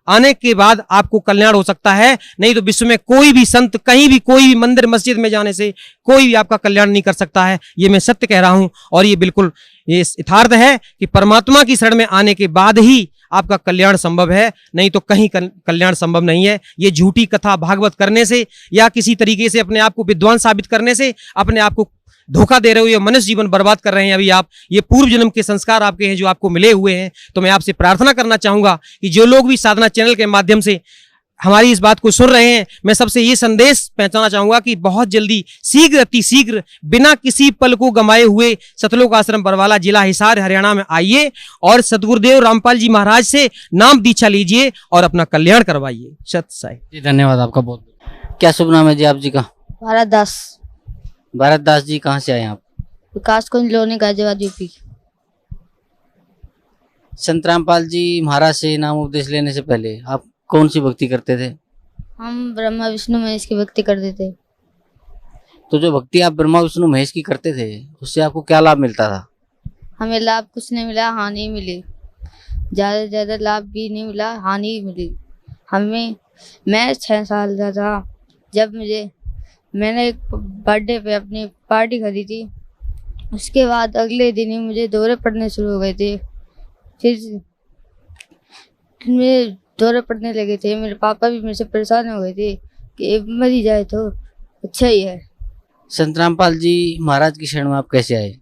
आने के बाद आपको कल्याण हो सकता है, नहीं तो विश्व में कोई भी संत, कहीं भी, कोई भी मंदिर मस्जिद में जाने से कोई भी आपका कल्याण नहीं कर सकता है। ये मैं सत्य कह रहा हूं, और ये बिल्कुल ये यथार्थ है कि परमात्मा की शरण में आने के बाद ही आपका कल्याण संभव है, नहीं तो कहीं कल्याण संभव नहीं है। ये झूठी कथा भागवत करने से या किसी तरीके से अपने आप को विद्वान साबित करने से अपने आप को धोखा दे रहे हो, या मनुष्य जीवन बर्बाद कर रहे हैं अभी आप। ये पूर्व जन्म के संस्कार आपके हैं जो आपको मिले हुए हैं। तो मैं आपसे प्रार्थना करना चाहूंगा कि जो लोग भी साधना चैनल के माध्यम से हमारी इस बात को सुन रहे हैं, मैं सबसे ये संदेश पहुंचाना चाहूंगा कि बहुत जल्दी, शीघ्र अति शीघ्र, बिना किसी पल को गंवाए हुए सतलोक आश्रम बरवाला, जिला हिसार, हरियाणा में आइए और सतगुरुदेव रामपाल जी महाराज से नाम दीक्षा लीजिए और अपना कल्याण करवाइए। सत साई जी, धन्यवाद आपका बहुत। क्या शुभ नाम है जी आप जी का? भारत दास। भारत दास जी, कहाँ से आए आप? विकास कुंज लोनी, गाजियाबाद, यूपी। संत रामपाल जी महाराज से नाम उपदेश लेने से पहले आप कौन सी भक्ति करते थे? हम ब्रह्मा विष्णु महेश की भक्ति करते थे। तो जो भक्ति आप ब्रह्मा विष्णु महेश की करते थे, उससे आपको क्या लाभ मिलता था? हमें लाभ कुछ नहीं मिला, हानि मिली। ज़्यादा से ज़्यादा लाभ भी नहीं मिला, हानि मिली हमें। मैं 6 साल का था जब मैंने एक बर्थडे पे अपनी पार्टी खरीदी। उसके बाद अगले दिन ही मुझे दौरे पड़ने शुरू हो गए थे। फिर मेरे दौरे पड़ने लगे थे। मेरे पापा भी मेरे से परेशान हो गए थे कि मर ही जाए तो अच्छा ही है। संत रामपाल जी महाराज की शरण में आप कैसे आए?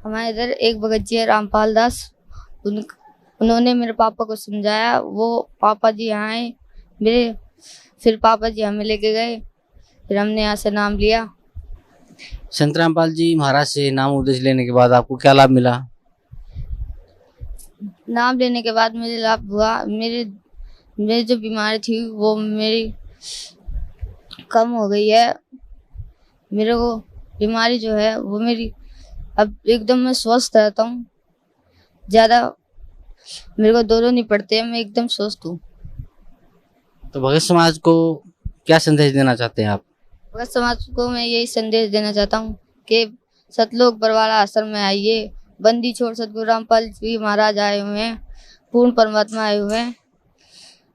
हमारे इधर एक भगत जी है रामपाल दास, उन्होंने मेरे पापा को समझाया। वो पापा जी यहाँ आए मेरे, फिर पापा जी हमें लेके गए, फिर हमने यहाँ से नाम लिया। संत रामपाल जी महाराज से नाम उपदेश लेने के बाद आपको क्या लाभ मिला? नाम लेने के बाद मुझे लाभ हुआ। मेरी जो बीमारी थी वो मेरी कम हो गई है। मेरे को बीमारी जो है वो मेरी अब एकदम मैं स्वस्थ रहता हूँ। ज़्यादा मेरे को दौरे नहीं पड़ते, मैं एकदम स्वस्थ हूँ। तो भगत समाज को क्या संदेश देना चाहते हैं आप? भगत समाज को मैं यही संदेश देना चाहता हूँ कि सतलोक बरवाला आश्रम में आइए। बंदी छोड़ सतगुरु रामपाल जी महाराज आए हुए हैं, पूर्ण परमात्मा आए हुए हैं।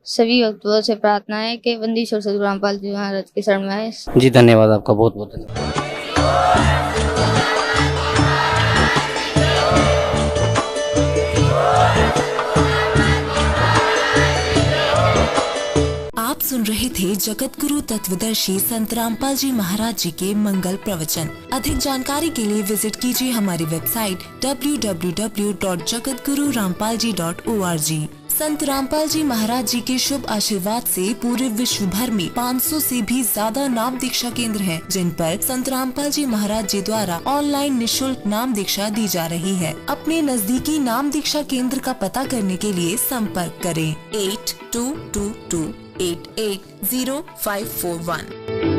सभी भक्तों से प्रार्थना है कि बंदी छोड़ सतगुरु रामपाल जी महाराज की शरण में आए। जी, धन्यवाद आपका, बहुत बहुत धन्यवाद। आप सुन रहे थे जगत गुरु तत्वदर्शी संत रामपाल जी महाराज जी के मंगल प्रवचन। अधिक जानकारी के लिए विजिट कीजिए हमारी वेबसाइट www.jagatgururampalji.org। संत रामपाल जी महाराज जी के शुभ आशीर्वाद से पूरे विश्व भर में 500 से भी ज्यादा नाम दीक्षा केंद्र हैं, जिन पर संत रामपाल जी महाराज जी द्वारा ऑनलाइन निशुल्क नाम दीक्षा दी जा रही है। अपने नजदीकी नाम दीक्षा केंद्र का पता करने के लिए संपर्क करें 8222880541।